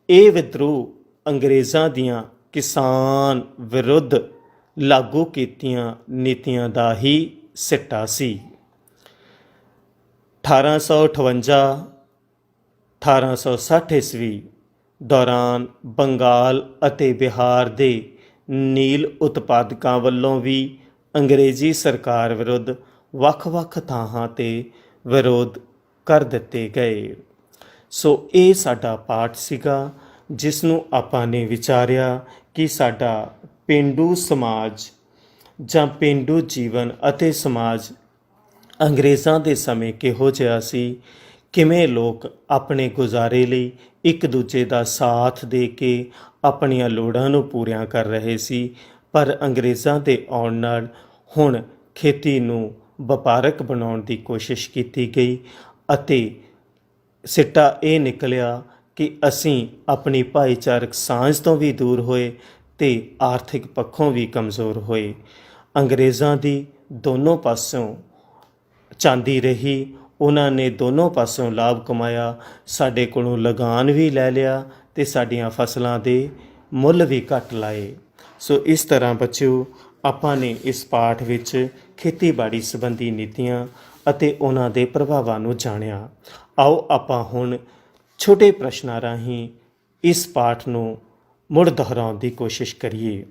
ਇਹ ਵਿਦਰੋਹ ਅੰਗਰੇਜ਼ਾਂ ਦੀਆਂ ਕਿਸਾਨ ਵਿਰੁੱਧ ਲਾਗੂ ਕੀਤੀਆਂ ਨੀਤੀਆਂ ਦਾ ਹੀ ਸਿੱਟਾ ਸੀ। 1858 1860 ਈਸਵੀ ਦੌਰਾਨ ਬੰਗਾਲ ਅਤੇ ਬਿਹਾਰ ਦੇ ਨੀਲ ਉਤਪਾਦਕਾਂ ਵੱਲੋਂ ਵੀ ਅੰਗਰੇਜ਼ੀ ਸਰਕਾਰ ਵਿਰੁੱਧ ਵੱਖ-ਵੱਖ ਥਾਵਾਂ 'ਤੇ ਵਿਰੋਧ ਕਰ ਦਿੱਤੇ ਗਏ। ਸੋ ਇਹ ਸਾਡਾ ਪਾਠ ਸੀਗਾ, ਜਿਸ ਨੂੰ ਆਪਾਂ ਨੇ ਵਿਚਾਰਿਆ ਕਿ ਸਾਡਾ ਪੇਂਡੂ ਸਮਾਜ ਜਾਂ ਪੇਂਡੂ ਜੀਵਨ ਅਤੇ ਸਮਾਜ ਅੰਗਰੇਜ਼ਾਂ ਦੇ ਸਮੇਂ ਕਿਹੋ ਜਿਹਾ ਸੀ, ਕਿਵੇਂ ਲੋਕ ਆਪਣੇ ਗੁਜ਼ਾਰੇ ਲਈ ਇੱਕ ਦੂਜੇ ਦਾ ਸਾਥ ਦੇ ਕੇ ਆਪਣੀਆਂ ਲੋੜਾਂ ਨੂੰ ਪੂਰੀਆਂ ਕਰ ਰਹੇ ਸੀ। ਪਰ ਅੰਗਰੇਜ਼ਾਂ ਦੇ ਆਉਣ ਨਾਲ ਹੁਣ ਖੇਤੀ ਨੂੰ ਵਪਾਰਕ ਬਣਾਉਣ ਦੀ ਕੋਸ਼ਿਸ਼ ਕੀਤੀ ਗਈ ਅਤੇ ਸਿੱਟਾ ਇਹ ਨਿਕਲਿਆ ਕਿ ਅਸੀਂ ਆਪਣੀ ਭਾਈਚਾਰਕ ਸਾਂਝ ਤੋਂ ਵੀ ਦੂਰ ਹੋਏ ਤੇ ਆਰਥਿਕ ਪੱਖੋਂ ਵੀ ਕਮਜ਼ੋਰ ਹੋਏ। ਅੰਗਰੇਜ਼ਾਂ ਦੀ ਦੋਨੋਂ ਪਾਸਿਓਂ ਚਾਂਦੀ ਰਹੀ, ਉਹਨਾਂ ਨੇ ਦੋਨੋਂ ਪਾਸਿਓਂ ਲਾਭ ਕਮਾਇਆ। ਸਾਡੇ ਕੋਲੋਂ ਲਗਾਨ ਵੀ ਲੈ ਲਿਆ ਤੇ ਸਾਡੀਆਂ ਫਸਲਾਂ ਦੇ ਮੁੱਲ ਵੀ ਘੱਟ ਲਾਏ। ਸੋ ਇਸ ਤਰ੍ਹਾਂ ਬੱਚਿਓ, ਆਪਾਂ ਨੇ ਇਸ ਪਾਠ ਵਿੱਚ ਖੇਤੀਬਾੜੀ ਸੰਬੰਧੀ ਨੀਤੀਆਂ ਅਤੇ ਉਹਨਾਂ ਦੇ ਪ੍ਰਭਾਵਾਂ ਨੂੰ ਜਾਣਿਆ। ਆਓ ਆਪਾਂ ਹੁਣ ਛੋਟੇ ਪ੍ਰਸ਼ਨਾਂ ਰਾਹੀਂ ਇਸ ਪਾਠ ਨੂੰ ਮੁੜ ਦੁਹਰਾਉਣ ਦੀ ਕੋਸ਼ਿਸ਼ ਕਰੀਏ।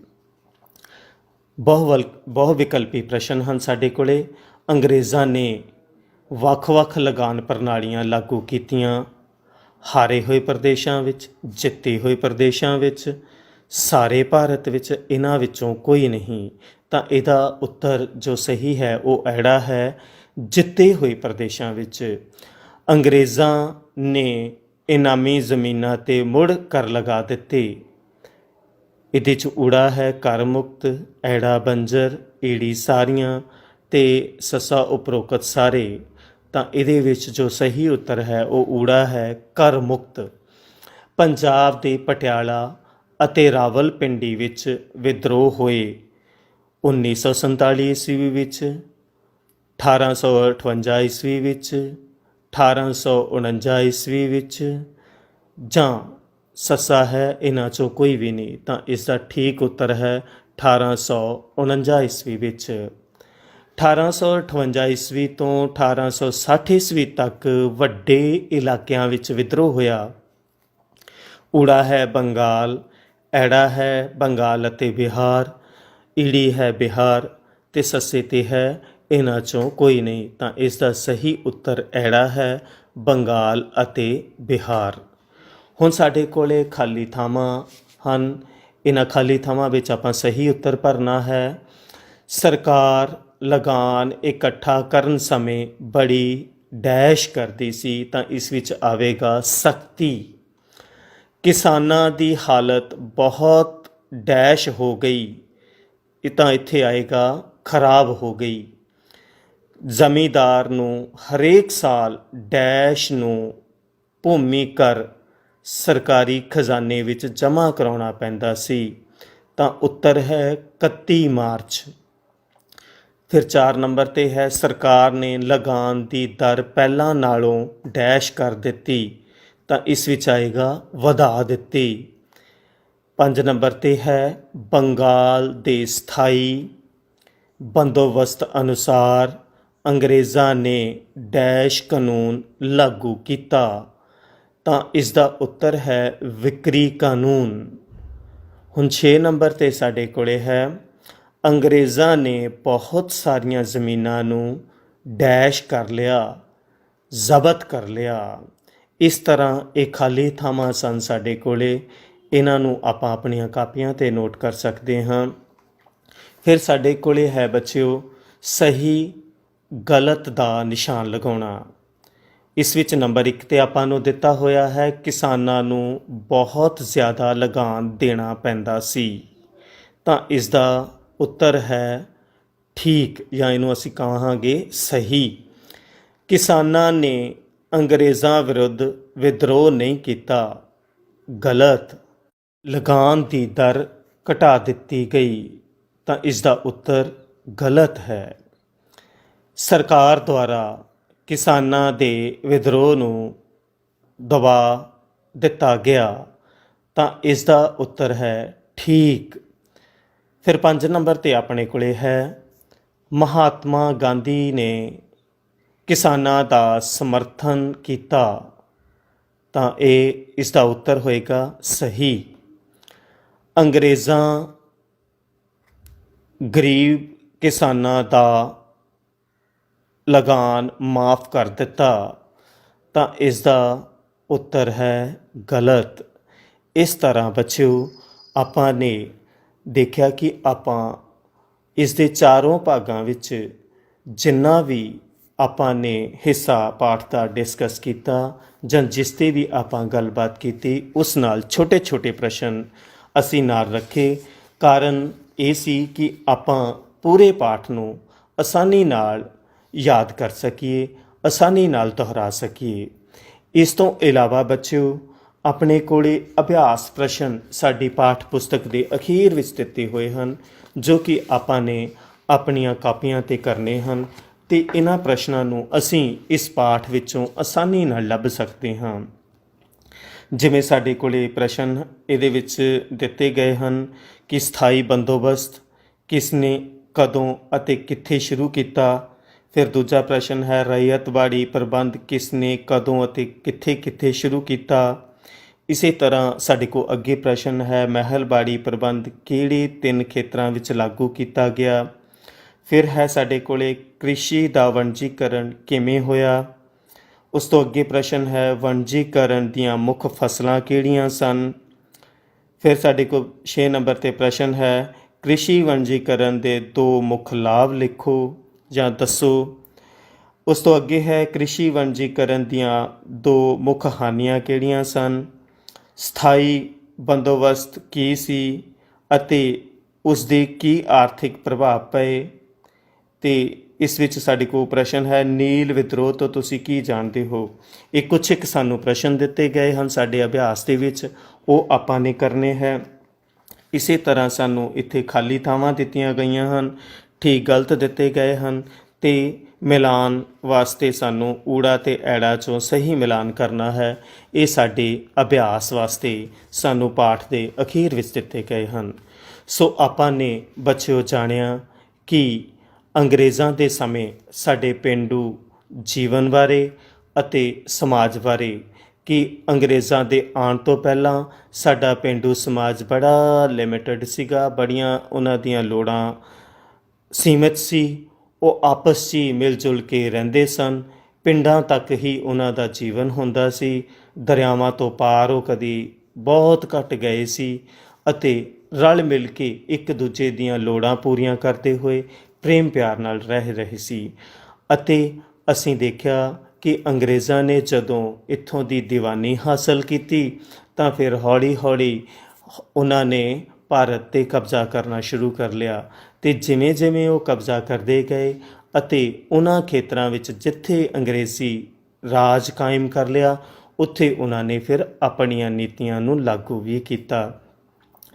ਬਹੁ ਵਿਕਲਪੀ ਪ੍ਰਸ਼ਨ ਹਨ ਸਾਡੇ ਕੋਲੇ। ਅੰਗਰੇਜ਼ਾਂ ਨੇ ਵੱਖ-ਵੱਖ ਲਗਾਨ ਪ੍ਰਣਾਲੀਆਂ ਲਾਗੂ ਕੀਤੀਆਂ। ਹਾਰੇ ਹੋਏ ਪ੍ਰਦੇਸ਼ਾਂ ਵਿੱਚ, ਜਿੱਤੇ ਹੋਏ ਪ੍ਰਦੇਸ਼ਾਂ ਵਿੱਚ, ਸਾਰੇ ਭਾਰਤ ਵਿੱਚ, ਇਹਨਾਂ ਵਿੱਚੋਂ ਕੋਈ ਨਹੀਂ। ਤਾਂ ਇਹਦਾ ਉੱਤਰ ਜੋ ਸਹੀ ਹੈ ਉਹ ਐੜਾ ਹੈ, ਜਿੱਤੇ ਹੋਏ ਪ੍ਰਦੇਸ਼ਾਂ ਵਿੱਚ। ਅੰਗਰੇਜ਼ਾਂ ਨੇ ਇਨਾਮੀ ਜ਼ਮੀਨਾਂ 'ਤੇ ਮੁੜ ਕਰ ਲਗਾ ਦਿੱਤੇ। ਇਹਦੇ 'ਚ ਊੜਾ ਹੈ ਕਰ ਮੁਕਤ, ਐੜਾ ਬੰਜਰ, ਈੜੀ ਸਾਰੀਆਂ ਤੇ ਸੱਸਾ ਉਪਰੋਕਤ ਸਾਰੇ। ਤਾਂ ਇਹਦੇ ਵਿੱਚ ਜੋ ਸਹੀ ਉੱਤਰ ਹੈ ਉਹ ਊੜਾ ਹੈ, ਕਰ ਮੁਕਤ। ਪੰਜਾਬ ਦੇ ਪਟਿਆਲਾ ਅਤੇ ਰਾਵਲਪਿੰਡੀ ਵਿੱਚ ਵਿਦਰੋਹ ਹੋਏ 1947 ਈਸਵੀ ਵਿੱਚ, 1858 ਈਸਵੀ ਵਿੱਚ, 1849 ਈਸਵੀ ਵਿੱਚ, ਜਾਂ ਸੱਸਾ ਹੈ, ਇਹਨਾਂ 'ਚੋਂ ਕੋਈ ਵੀ ਨਹੀਂ। ਤਾਂ ਇਸ ਦਾ ਠੀਕ ਉੱਤਰ ਹੈ 1849 ਈਸਵੀ ਵਿੱਚ। 1858 ਈਸਵੀ ਤੋਂ 1860 ਈਸਵੀ ਤੱਕ ਵੱਡੇ ਇਲਾਕਿਆਂ ਵਿੱਚ ਵਿਦਰੋਹ ਹੋਇਆ। ਊੜਾ ਹੈ ਬੰਗਾਲ, ਐੜਾ ਹੈ ਬੰਗਾਲ ਅਤੇ ਬਿਹਾਰ, ਈੜੀ ਹੈ ਬਿਹਾਰ ਤੇ ਸੱਸੇ 'ਤੇ ਹੈ, ਇਹਨਾਂ 'ਚੋਂ ਕੋਈ ਨਹੀਂ। ਤਾਂ ਇਸ ਦਾ ਸਹੀ ਉੱਤਰ ਐੜਾ ਹੈ, ਬੰਗਾਲ ਅਤੇ ਬਿਹਾਰ। ਹੁਣ ਸਾਡੇ ਕੋਲੇ ਖਾਲੀ ਥਾਵਾਂ ਹਨ। ਇਹਨਾਂ ਖਾਲੀ ਥਾਵਾਂ ਵਿੱਚ ਆਪਾਂ ਸਹੀ ਉੱਤਰ ਭਰਨਾ ਹੈ। ਸਰਕਾਰ ਲਗਾਨ ਇਕੱਠਾ ਕਰਨ ਸਮੇਂ ਬੜੀ ਡੈਸ਼ ਕਰਦੀ ਸੀ, ਤਾਂ ਇਸ ਵਿੱਚ ਆਵੇਗਾ ਸਖਤੀ। ਕਿਸਾਨਾਂ ਦੀ ਹਾਲਤ ਬਹੁਤ ਡੈਸ਼ ਹੋ ਗਈ, ਇਹ ਤਾਂ ਇੱਥੇ ਆਏਗਾ ਖਰਾਬ ਹੋ ਗਈ। ਜ਼ਮੀਂਦਾਰ ਨੂੰ ਹਰੇਕ ਸਾਲ ਡੈਸ਼ ਨੂੰ ਭੂਮੀ ਕਰ ਸਰਕਾਰੀ ਖਜ਼ਾਨੇ ਵਿੱਚ ਜਮ੍ਹਾਂ ਕਰਾਉਣਾ ਪੈਂਦਾ ਸੀ। ਤਾਂ ਉੱਤਰ ਹੈ 31 ਮਾਰਚ। ਫਿਰ 4 ਨੰਬਰ 'ਤੇ ਹੈ ਸਰਕਾਰ ਨੇ ਲਗਾਨ ਦੀ ਦਰ ਪਹਿਲਾਂ ਨਾਲੋਂ ਡੈਸ਼ ਕਰ ਦਿੱਤੀ, ਤਾਂ ਇਸ ਵਿੱਚ ਆਏਗਾ ਵਧਾ ਦਿੱਤੀ। 5 ਨੰਬਰ 'ਤੇ ਹੈ ਬੰਗਾਲ ਦੇ ਸਥਾਈ ਬੰਦੋਬਸਤ ਅਨੁਸਾਰ ਅੰਗਰੇਜ਼ਾਂ ਨੇ ਡੈਸ਼ ਕਾਨੂੰਨ ਲਾਗੂ ਕੀਤਾ, ਤਾਂ ਇਸ ਦਾ ਉੱਤਰ ਹੈ ਵਿਕਰੀ ਕਾਨੂੰਨ। ਹੁਣ 6 ਨੰਬਰ 'ਤੇ ਸਾਡੇ ਕੋਲੇ ਹੈ ਅੰਗਰੇਜ਼ਾਂ ਨੇ ਬਹੁਤ ਸਾਰੀਆਂ ਜ਼ਮੀਨਾਂ ਨੂੰ ਡੈਸ਼ ਕਰ ਲਿਆ, ਜ਼ਬਤ ਕਰ ਲਿਆ। ਇਸ ਤਰ੍ਹਾਂ ਇਹ ਖਾਲੀ ਥਾਵਾਂ ਸਨ ਸਾਡੇ ਕੋਲੇ, ਇਹਨਾਂ ਨੂੰ ਆਪਾਂ ਆਪਣੀਆਂ ਕਾਪੀਆਂ 'ਤੇ ਨੋਟ ਕਰ ਸਕਦੇ ਹਾਂ। ਫਿਰ ਸਾਡੇ ਕੋਲੇ ਹੈ ਬੱਚਿਓ ਸਹੀ ਗਲਤ ਦਾ ਨਿਸ਼ਾਨ ਲਗਾਉਣਾ। ਇਸ ਵਿੱਚ ਨੰਬਰ 1 'ਤੇ ਆਪਾਂ ਨੂੰ ਦਿੱਤਾ ਹੋਇਆ ਹੈ ਕਿਸਾਨਾਂ ਨੂੰ ਬਹੁਤ ਜ਼ਿਆਦਾ ਲਗਾਨ ਦੇਣਾ ਪੈਂਦਾ ਸੀ, ਤਾਂ ਇਸ ਦਾ ਉੱਤਰ ਹੈ ਠੀਕ ਜਾਂ ਇਹਨੂੰ ਅਸੀਂ ਕਹਾਂਗੇ ਸਹੀ। ਕਿਸਾਨਾਂ ਨੇ ਅੰਗਰੇਜ਼ਾਂ ਵਿਰੁੱਧ ਵਿਦਰੋਹ ਨਹੀਂ ਕੀਤਾ, ਗਲਤ। ਲਗਾਨ ਦੀ ਦਰ ਘਟਾ ਦਿੱਤੀ ਗਈ, ਤਾਂ ਇਸ ਦਾ ਉੱਤਰ ਗਲਤ ਹੈ। ਸਰਕਾਰ ਦੁਆਰਾ ਕਿਸਾਨਾਂ ਦੇ ਵਿਦਰੋਹ ਨੂੰ ਦਬਾ ਦਿੱਤਾ ਗਿਆ, ਤਾਂ ਇਸ ਦਾ ਉੱਤਰ ਹੈ ਠੀਕ। ਫਿਰ 5 ਨੰਬਰ ਤੇ ਆਪਣੇ ਕੋਲੇ ਹੈ ਮਹਾਤਮਾ ਗਾਂਧੀ ਨੇ ਕਿਸਾਨਾਂ ਦਾ ਸਮਰਥਨ ਕੀਤਾ, ਤਾਂ ਇਹ ਇਸ ਦਾ ਉੱਤਰ ਹੋਏਗਾ ਸਹੀ। ਅੰਗਰੇਜ਼ਾਂ ਗਰੀਬ ਕਿਸਾਨਾਂ ਦਾ ਲਗਾਨ ਮਾਫ ਕਰ ਦਿੱਤਾ, ਤਾਂ ਇਸ ਦਾ ਉੱਤਰ ਹੈ ਗਲਤ। ਇਸ ਤਰ੍ਹਾਂ ਬੱਚਿਓ ਆਪਾਂ ਨੇ ਦੇਖਿਆ ਕਿ ਆਪਾਂ ਇਸ ਦੇ ਚਾਰੋਂ ਭਾਗਾਂ ਵਿੱਚ ਜਿੰਨਾ ਵੀ ਆਪਾਂ ਨੇ ਹਿੱਸਾ ਪਾਠ ਦਾ ਡਿਸਕਸ ਕੀਤਾ ਜਾਂ ਜਿਸ 'ਤੇ ਵੀ ਆਪਾਂ ਗੱਲਬਾਤ ਕੀਤੀ, ਉਸ ਨਾਲ ਛੋਟੇ ਛੋਟੇ ਪ੍ਰਸ਼ਨ ਅਸੀਂ ਨਾਲ ਰੱਖੇ। ਕਾਰਨ ਇਹ ਸੀ ਕਿ ਆਪਾਂ ਪੂਰੇ ਪਾਠ ਨੂੰ ਆਸਾਨੀ ਨਾਲ ਯਾਦ ਕਰ ਸਕੀਏ, ਆਸਾਨੀ ਨਾਲ ਦੁਹਰਾ ਸਕੀਏ। ਇਸ ਤੋਂ ਇਲਾਵਾ ਬੱਚਿਓ ਆਪਣੇ ਕੋਲੇ ਅਭਿਆਸ ਪ੍ਰਸ਼ਨ ਸਾਡੀ ਪਾਠ ਪੁਸਤਕ ਦੇ ਅਖੀਰ ਵਿੱਚ ਦਿੱਤੇ ਹੋਏ ਹਨ, ਜੋ ਕਿ ਆਪਾਂ ਨੇ ਆਪਣੀਆਂ ਕਾਪੀਆਂ 'ਤੇ ਕਰਨੇ ਹਨ, ਅਤੇ ਇਹਨਾਂ ਪ੍ਰਸ਼ਨਾਂ ਨੂੰ ਅਸੀਂ ਇਸ ਪਾਠ ਵਿੱਚੋਂ ਆਸਾਨੀ ਨਾਲ ਲੱਭ ਸਕਦੇ ਹਾਂ। ਜਿਵੇਂ ਸਾਡੇ ਕੋਲੇ ਪ੍ਰਸ਼ਨ ਇਹਦੇ ਵਿੱਚ ਦਿੱਤੇ ਗਏ ਹਨ ਕਿ ਸਥਾਈ ਬੰਦੋਬਸਤ ਕਿਸ ਨੇ ਕਦੋਂ ਅਤੇ ਕਿੱਥੇ ਸ਼ੁਰੂ ਕੀਤਾ। ਫਿਰ ਦੂਜਾ ਪ੍ਰਸ਼ਨ ਹੈ ਰਈਅਤਵਾੜੀ ਪ੍ਰਬੰਧ ਕਿਸ ਨੇ ਕਦੋਂ ਅਤੇ ਕਿੱਥੇ ਕਿੱਥੇ ਸ਼ੁਰੂ ਕੀਤਾ। ਇਸੇ ਤਰ੍ਹਾਂ ਸਾਡੇ ਕੋਲ ਅੱਗੇ ਪ੍ਰਸ਼ਨ ਹੈ ਮਹਿਲਵਾੜੀ ਪ੍ਰਬੰਧ ਕਿਹੜੇ 3 ਖੇਤਰਾਂ ਵਿੱਚ ਲਾਗੂ ਕੀਤਾ ਗਿਆ। ਫਿਰ ਹੈ ਸਾਡੇ ਕੋਲੇ ਕ੍ਰਿਸ਼ੀ ਦਾ ਵਣਜੀਕਰਨ ਕਿਵੇਂ ਹੋਇਆ। ਉਸ ਤੋਂ ਅੱਗੇ ਪ੍ਰਸ਼ਨ ਹੈ ਵਣਜੀਕਰਨ ਦੀਆਂ ਮੁੱਖ ਫਸਲਾਂ ਕਿਹੜੀਆਂ ਸਨ। ਫਿਰ ਸਾਡੇ ਕੋਲ 6 ਨੰਬਰ 'ਤੇ ਪ੍ਰਸ਼ਨ ਹੈ ਕ੍ਰਿਸ਼ੀ ਵਣਜੀਕਰਨ ਦੇ 2 ਮੁੱਖ ਲਾਭ ਲਿਖੋ ਜਾਂ ਦੱਸੋ। ਉਸ ਤੋਂ ਅੱਗੇ ਹੈ ਕ੍ਰਿਸ਼ੀ ਵਣਜੀਕਰਨ ਦੀਆਂ 2 ਮੁੱਖ ਹਾਨੀਆਂ ਕਿਹੜੀਆਂ ਸਨ। ਸਥਾਈ ਬੰਦੋਬਸਤ ਕੀ ਸੀ ਅਤੇ ਉਸ ਦੇ ਕੀ ਆਰਥਿਕ ਪ੍ਰਭਾਵ ਪਏ। ਅਤੇ ਇਸ ਵਿੱਚ ਸਾਡੇ ਕੋਲ ਪ੍ਰਸ਼ਨ ਹੈ ਨੀਲ ਵਿਦਰੋਹ ਤੋਂ ਤੁਸੀਂ ਕੀ ਜਾਣਦੇ ਹੋ। ਇਹ ਕੁਛ ਇੱਕ ਸਾਨੂੰ ਪ੍ਰਸ਼ਨ ਦਿੱਤੇ ਗਏ ਹਨ ਸਾਡੇ ਅਭਿਆਸ ਦੇ ਵਿੱਚ, ਉਹ ਆਪਾਂ ਨੇ ਕਰਨੇ ਹੈ। ਇਸੇ ਤਰ੍ਹਾਂ ਸਾਨੂੰ ਇੱਥੇ ਖਾਲੀ ਥਾਵਾਂ ਦਿੱਤੀਆਂ ਗਈਆਂ ਹਨ, ਠੀਕ ਗਲਤ ਦਿੱਤੇ ਗਏ ਹਨ, ਅਤੇ ਮਿਲਾਨ ਵਾਸਤੇ ਸਾਨੂੰ ਊੜਾ ਅਤੇ ਐੜਾ 'ਚੋਂ ਸਹੀ ਮਿਲਾਨ ਕਰਨਾ ਹੈ। ਇਹ ਸਾਡੇ ਅਭਿਆਸ ਵਾਸਤੇ ਸਾਨੂੰ ਪਾਠ ਦੇ ਅਖੀਰ ਵਿੱਚ ਦਿੱਤੇ ਗਏ ਹਨ। ਸੋ ਆਪਾਂ ਨੇ ਬੱਚਿਓ ਜਾਣਿਆ ਕਿ ਅੰਗਰੇਜ਼ਾਂ ਦੇ ਸਮੇਂ ਸਾਡੇ ਪੇਂਡੂ ਜੀਵਨ ਬਾਰੇ ਅਤੇ ਸਮਾਜ ਬਾਰੇ, ਕਿ ਅੰਗਰੇਜ਼ਾਂ ਦੇ ਆਉਣ ਤੋਂ ਪਹਿਲਾਂ ਸਾਡਾ ਪੇਂਡੂ ਸਮਾਜ ਬੜਾ ਲਿਮਿਟਡ ਸੀਗਾ, ਬੜੀਆਂ ਉਹਨਾਂ ਦੀਆਂ ਲੋੜਾਂ ਸੀਮਿਤ ਸੀ। ਉਹ ਆਪਸ 'ਚ ਹੀ ਮਿਲ ਜੁਲ ਕੇ ਰਹਿੰਦੇ ਸਨ, ਪਿੰਡਾਂ ਤੱਕ ਹੀ ਉਹਨਾਂ ਦਾ ਜੀਵਨ ਹੁੰਦਾ ਸੀ। ਦਰਿਆਵਾਂ ਤੋਂ ਪਾਰ ਉਹ ਕਦੀ ਬਹੁਤ ਘੱਟ ਗਏ ਸੀ ਅਤੇ ਰਲ ਮਿਲ ਕੇ ਇੱਕ ਦੂਜੇ ਦੀਆਂ ਲੋੜਾਂ ਪੂਰੀਆਂ ਕਰਦੇ ਹੋਏ ਪ੍ਰੇਮ ਪਿਆਰ ਨਾਲ ਰਹਿ ਰਹੇ ਸੀ। ਅਤੇ ਅਸੀਂ ਦੇਖਿਆ ਕਿ ਅੰਗਰੇਜ਼ਾਂ ਨੇ ਜਦੋਂ ਇੱਥੋਂ ਦੀ ਦੀਵਾਨੀ ਹਾਸਲ ਕੀਤੀ, ਤਾਂ ਫਿਰ ਹੌਲੀ ਹੌਲੀ ਉਹਨਾਂ ਨੇ ਭਾਰਤ 'ਤੇ ਕਬਜ਼ਾ ਕਰਨਾ ਸ਼ੁਰੂ ਕਰ ਲਿਆ। ਅਤੇ ਜਿਵੇਂ ਜਿਵੇਂ ਉਹ ਕਬਜ਼ਾ ਕਰਦੇ ਗਏ ਅਤੇ ਉਹਨਾਂ ਖੇਤਰਾਂ ਵਿੱਚ ਜਿੱਥੇ ਅੰਗਰੇਜ਼ੀ ਰਾਜ ਕਾਇਮ ਕਰ ਲਿਆ, ਉੱਥੇ ਉਹਨਾਂ ਨੇ ਫਿਰ ਆਪਣੀਆਂ ਨੀਤੀਆਂ ਨੂੰ ਲਾਗੂ ਵੀ ਕੀਤਾ।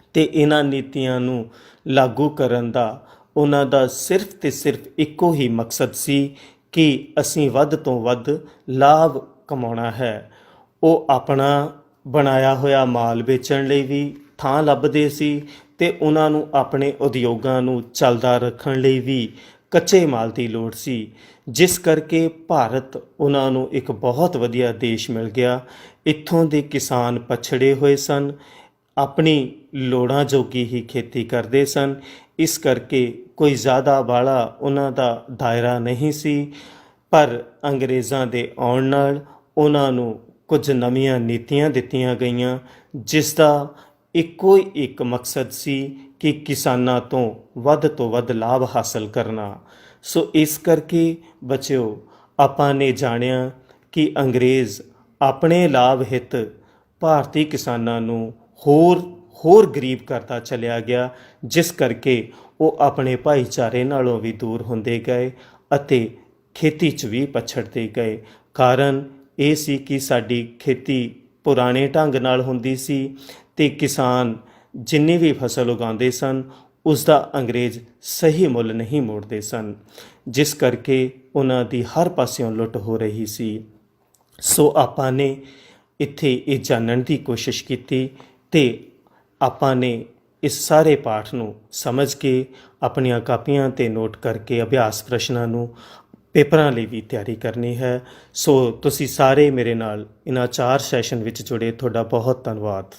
ਅਤੇ ਇਹਨਾਂ ਨੀਤੀਆਂ ਨੂੰ ਲਾਗੂ ਕਰਨ ਦਾ ਉਹਨਾਂ ਦਾ ਸਿਰਫ ਅਤੇ ਸਿਰਫ ਇੱਕੋ ਹੀ ਮਕਸਦ ਸੀ ਕਿ ਅਸੀਂ ਵੱਧ ਤੋਂ ਵੱਧ ਲਾਭ ਕਮਾਉਣਾ ਹੈ। ਉਹ ਆਪਣਾ ਬਣਾਇਆ ਹੋਇਆ ਮਾਲ ਵੇਚਣ ਲਈ ਵੀ ਥਾਂ ਲੱਭਦੇ ਸੀ, ਅਤੇ ਉਹਨਾਂ ਨੂੰ ਆਪਣੇ ਉਦਯੋਗਾਂ ਨੂੰ ਚੱਲਦਾ ਰੱਖਣ ਲਈ ਵੀ ਕੱਚੇ ਮਾਲ ਦੀ ਲੋੜ ਸੀ, ਜਿਸ ਕਰਕੇ ਭਾਰਤ ਉਹਨਾਂ ਨੂੰ ਇੱਕ ਬਹੁਤ ਵਧੀਆ ਦੇਸ਼ ਮਿਲ ਗਿਆ। ਇੱਥੋਂ ਦੇ ਕਿਸਾਨ ਪਛੜੇ ਹੋਏ ਸਨ, ਆਪਣੀ ਲੋੜਾਂ ਜੋਗੀ ਹੀ ਖੇਤੀ ਕਰਦੇ ਸਨ, ਇਸ ਕਰਕੇ ਕੋਈ ਜ਼ਿਆਦਾ ਵਾਲਾ ਉਹਨਾਂ ਦਾ ਦਾਇਰਾ ਨਹੀਂ ਸੀ। ਪਰ ਅੰਗਰੇਜ਼ਾਂ ਦੇ ਆਉਣ ਨਾਲ ਉਹਨਾਂ ਨੂੰ ਕੁਝ ਨਵੀਆਂ ਨੀਤੀਆਂ ਦਿੱਤੀਆਂ ਗਈਆਂ, ਜਿਸ ਦਾ ਇੱਕੋ ਇੱਕ ਮਕਸਦ ਸੀ ਕਿ ਕਿਸਾਨਾਂ ਤੋਂ ਵੱਧ ਲਾਭ ਹਾਸਲ ਕਰਨਾ। ਸੋ ਇਸ ਕਰਕੇ ਬੱਚਿਓ ਆਪਾਂ ਨੇ ਜਾਣਿਆ ਕਿ ਅੰਗਰੇਜ਼ ਆਪਣੇ ਲਾਭ ਹਿੱਤ ਭਾਰਤੀ ਕਿਸਾਨਾਂ ਨੂੰ ਹੋਰ ਗਰੀਬ ਕਰਦਾ ਚਲਿਆ ਗਿਆ, ਜਿਸ ਕਰਕੇ ਉਹ ਆਪਣੇ ਭਾਈਚਾਰੇ ਨਾਲੋਂ ਵੀ ਦੂਰ ਹੁੰਦੇ ਗਏ ਅਤੇ ਖੇਤੀ 'ਚ ਵੀ ਪਛੜਦੇ ਗਏ। ਕਾਰਨ ਇਹ ਸੀ ਕਿ ਸਾਡੀ ਖੇਤੀ ਪੁਰਾਣੇ ਢੰਗ ਨਾਲ ਹੁੰਦੀ ਸੀ ਅਤੇ ਕਿਸਾਨ ਜਿੰਨੀ ਵੀ ਫਸਲ ਉਗਾਉਂਦੇ ਸਨ ਉਸ ਦਾ ਅੰਗਰੇਜ਼ ਸਹੀ ਮੁੱਲ ਨਹੀਂ ਮੋੜਦੇ ਸਨ, ਜਿਸ ਕਰਕੇ ਉਹਨਾਂ ਦੀ ਹਰ ਪਾਸਿਓਂ ਲੁੱਟ ਹੋ ਰਹੀ ਸੀ। ਸੋ ਆਪਾਂ ਨੇ ਇੱਥੇ ਇਹ ਜਾਣਨ ਦੀ ਕੋਸ਼ਿਸ਼ ਕੀਤੀ ਅਤੇ ਆਪਾਂ ਨੇ ਇਸ ਸਾਰੇ ਪਾਠ ਨੂੰ ਸਮਝ ਕੇ ਆਪਣੀਆਂ ਕਾਪੀਆਂ 'ਤੇ ਨੋਟ ਕਰਕੇ ਅਭਿਆਸ ਪ੍ਰਸ਼ਨਾਂ ਨੂੰ ਪੇਪਰਾਂ ਲਈ ਵੀ ਤਿਆਰੀ ਕਰਨੀ ਹੈ। ਸੋ ਤੁਸੀਂ ਸਾਰੇ ਮੇਰੇ ਨਾਲ ਇਹਨਾਂ 4 ਸੈਸ਼ਨ ਵਿੱਚ ਜੁੜੇ, ਤੁਹਾਡਾ ਬਹੁਤ ਧੰਨਵਾਦ।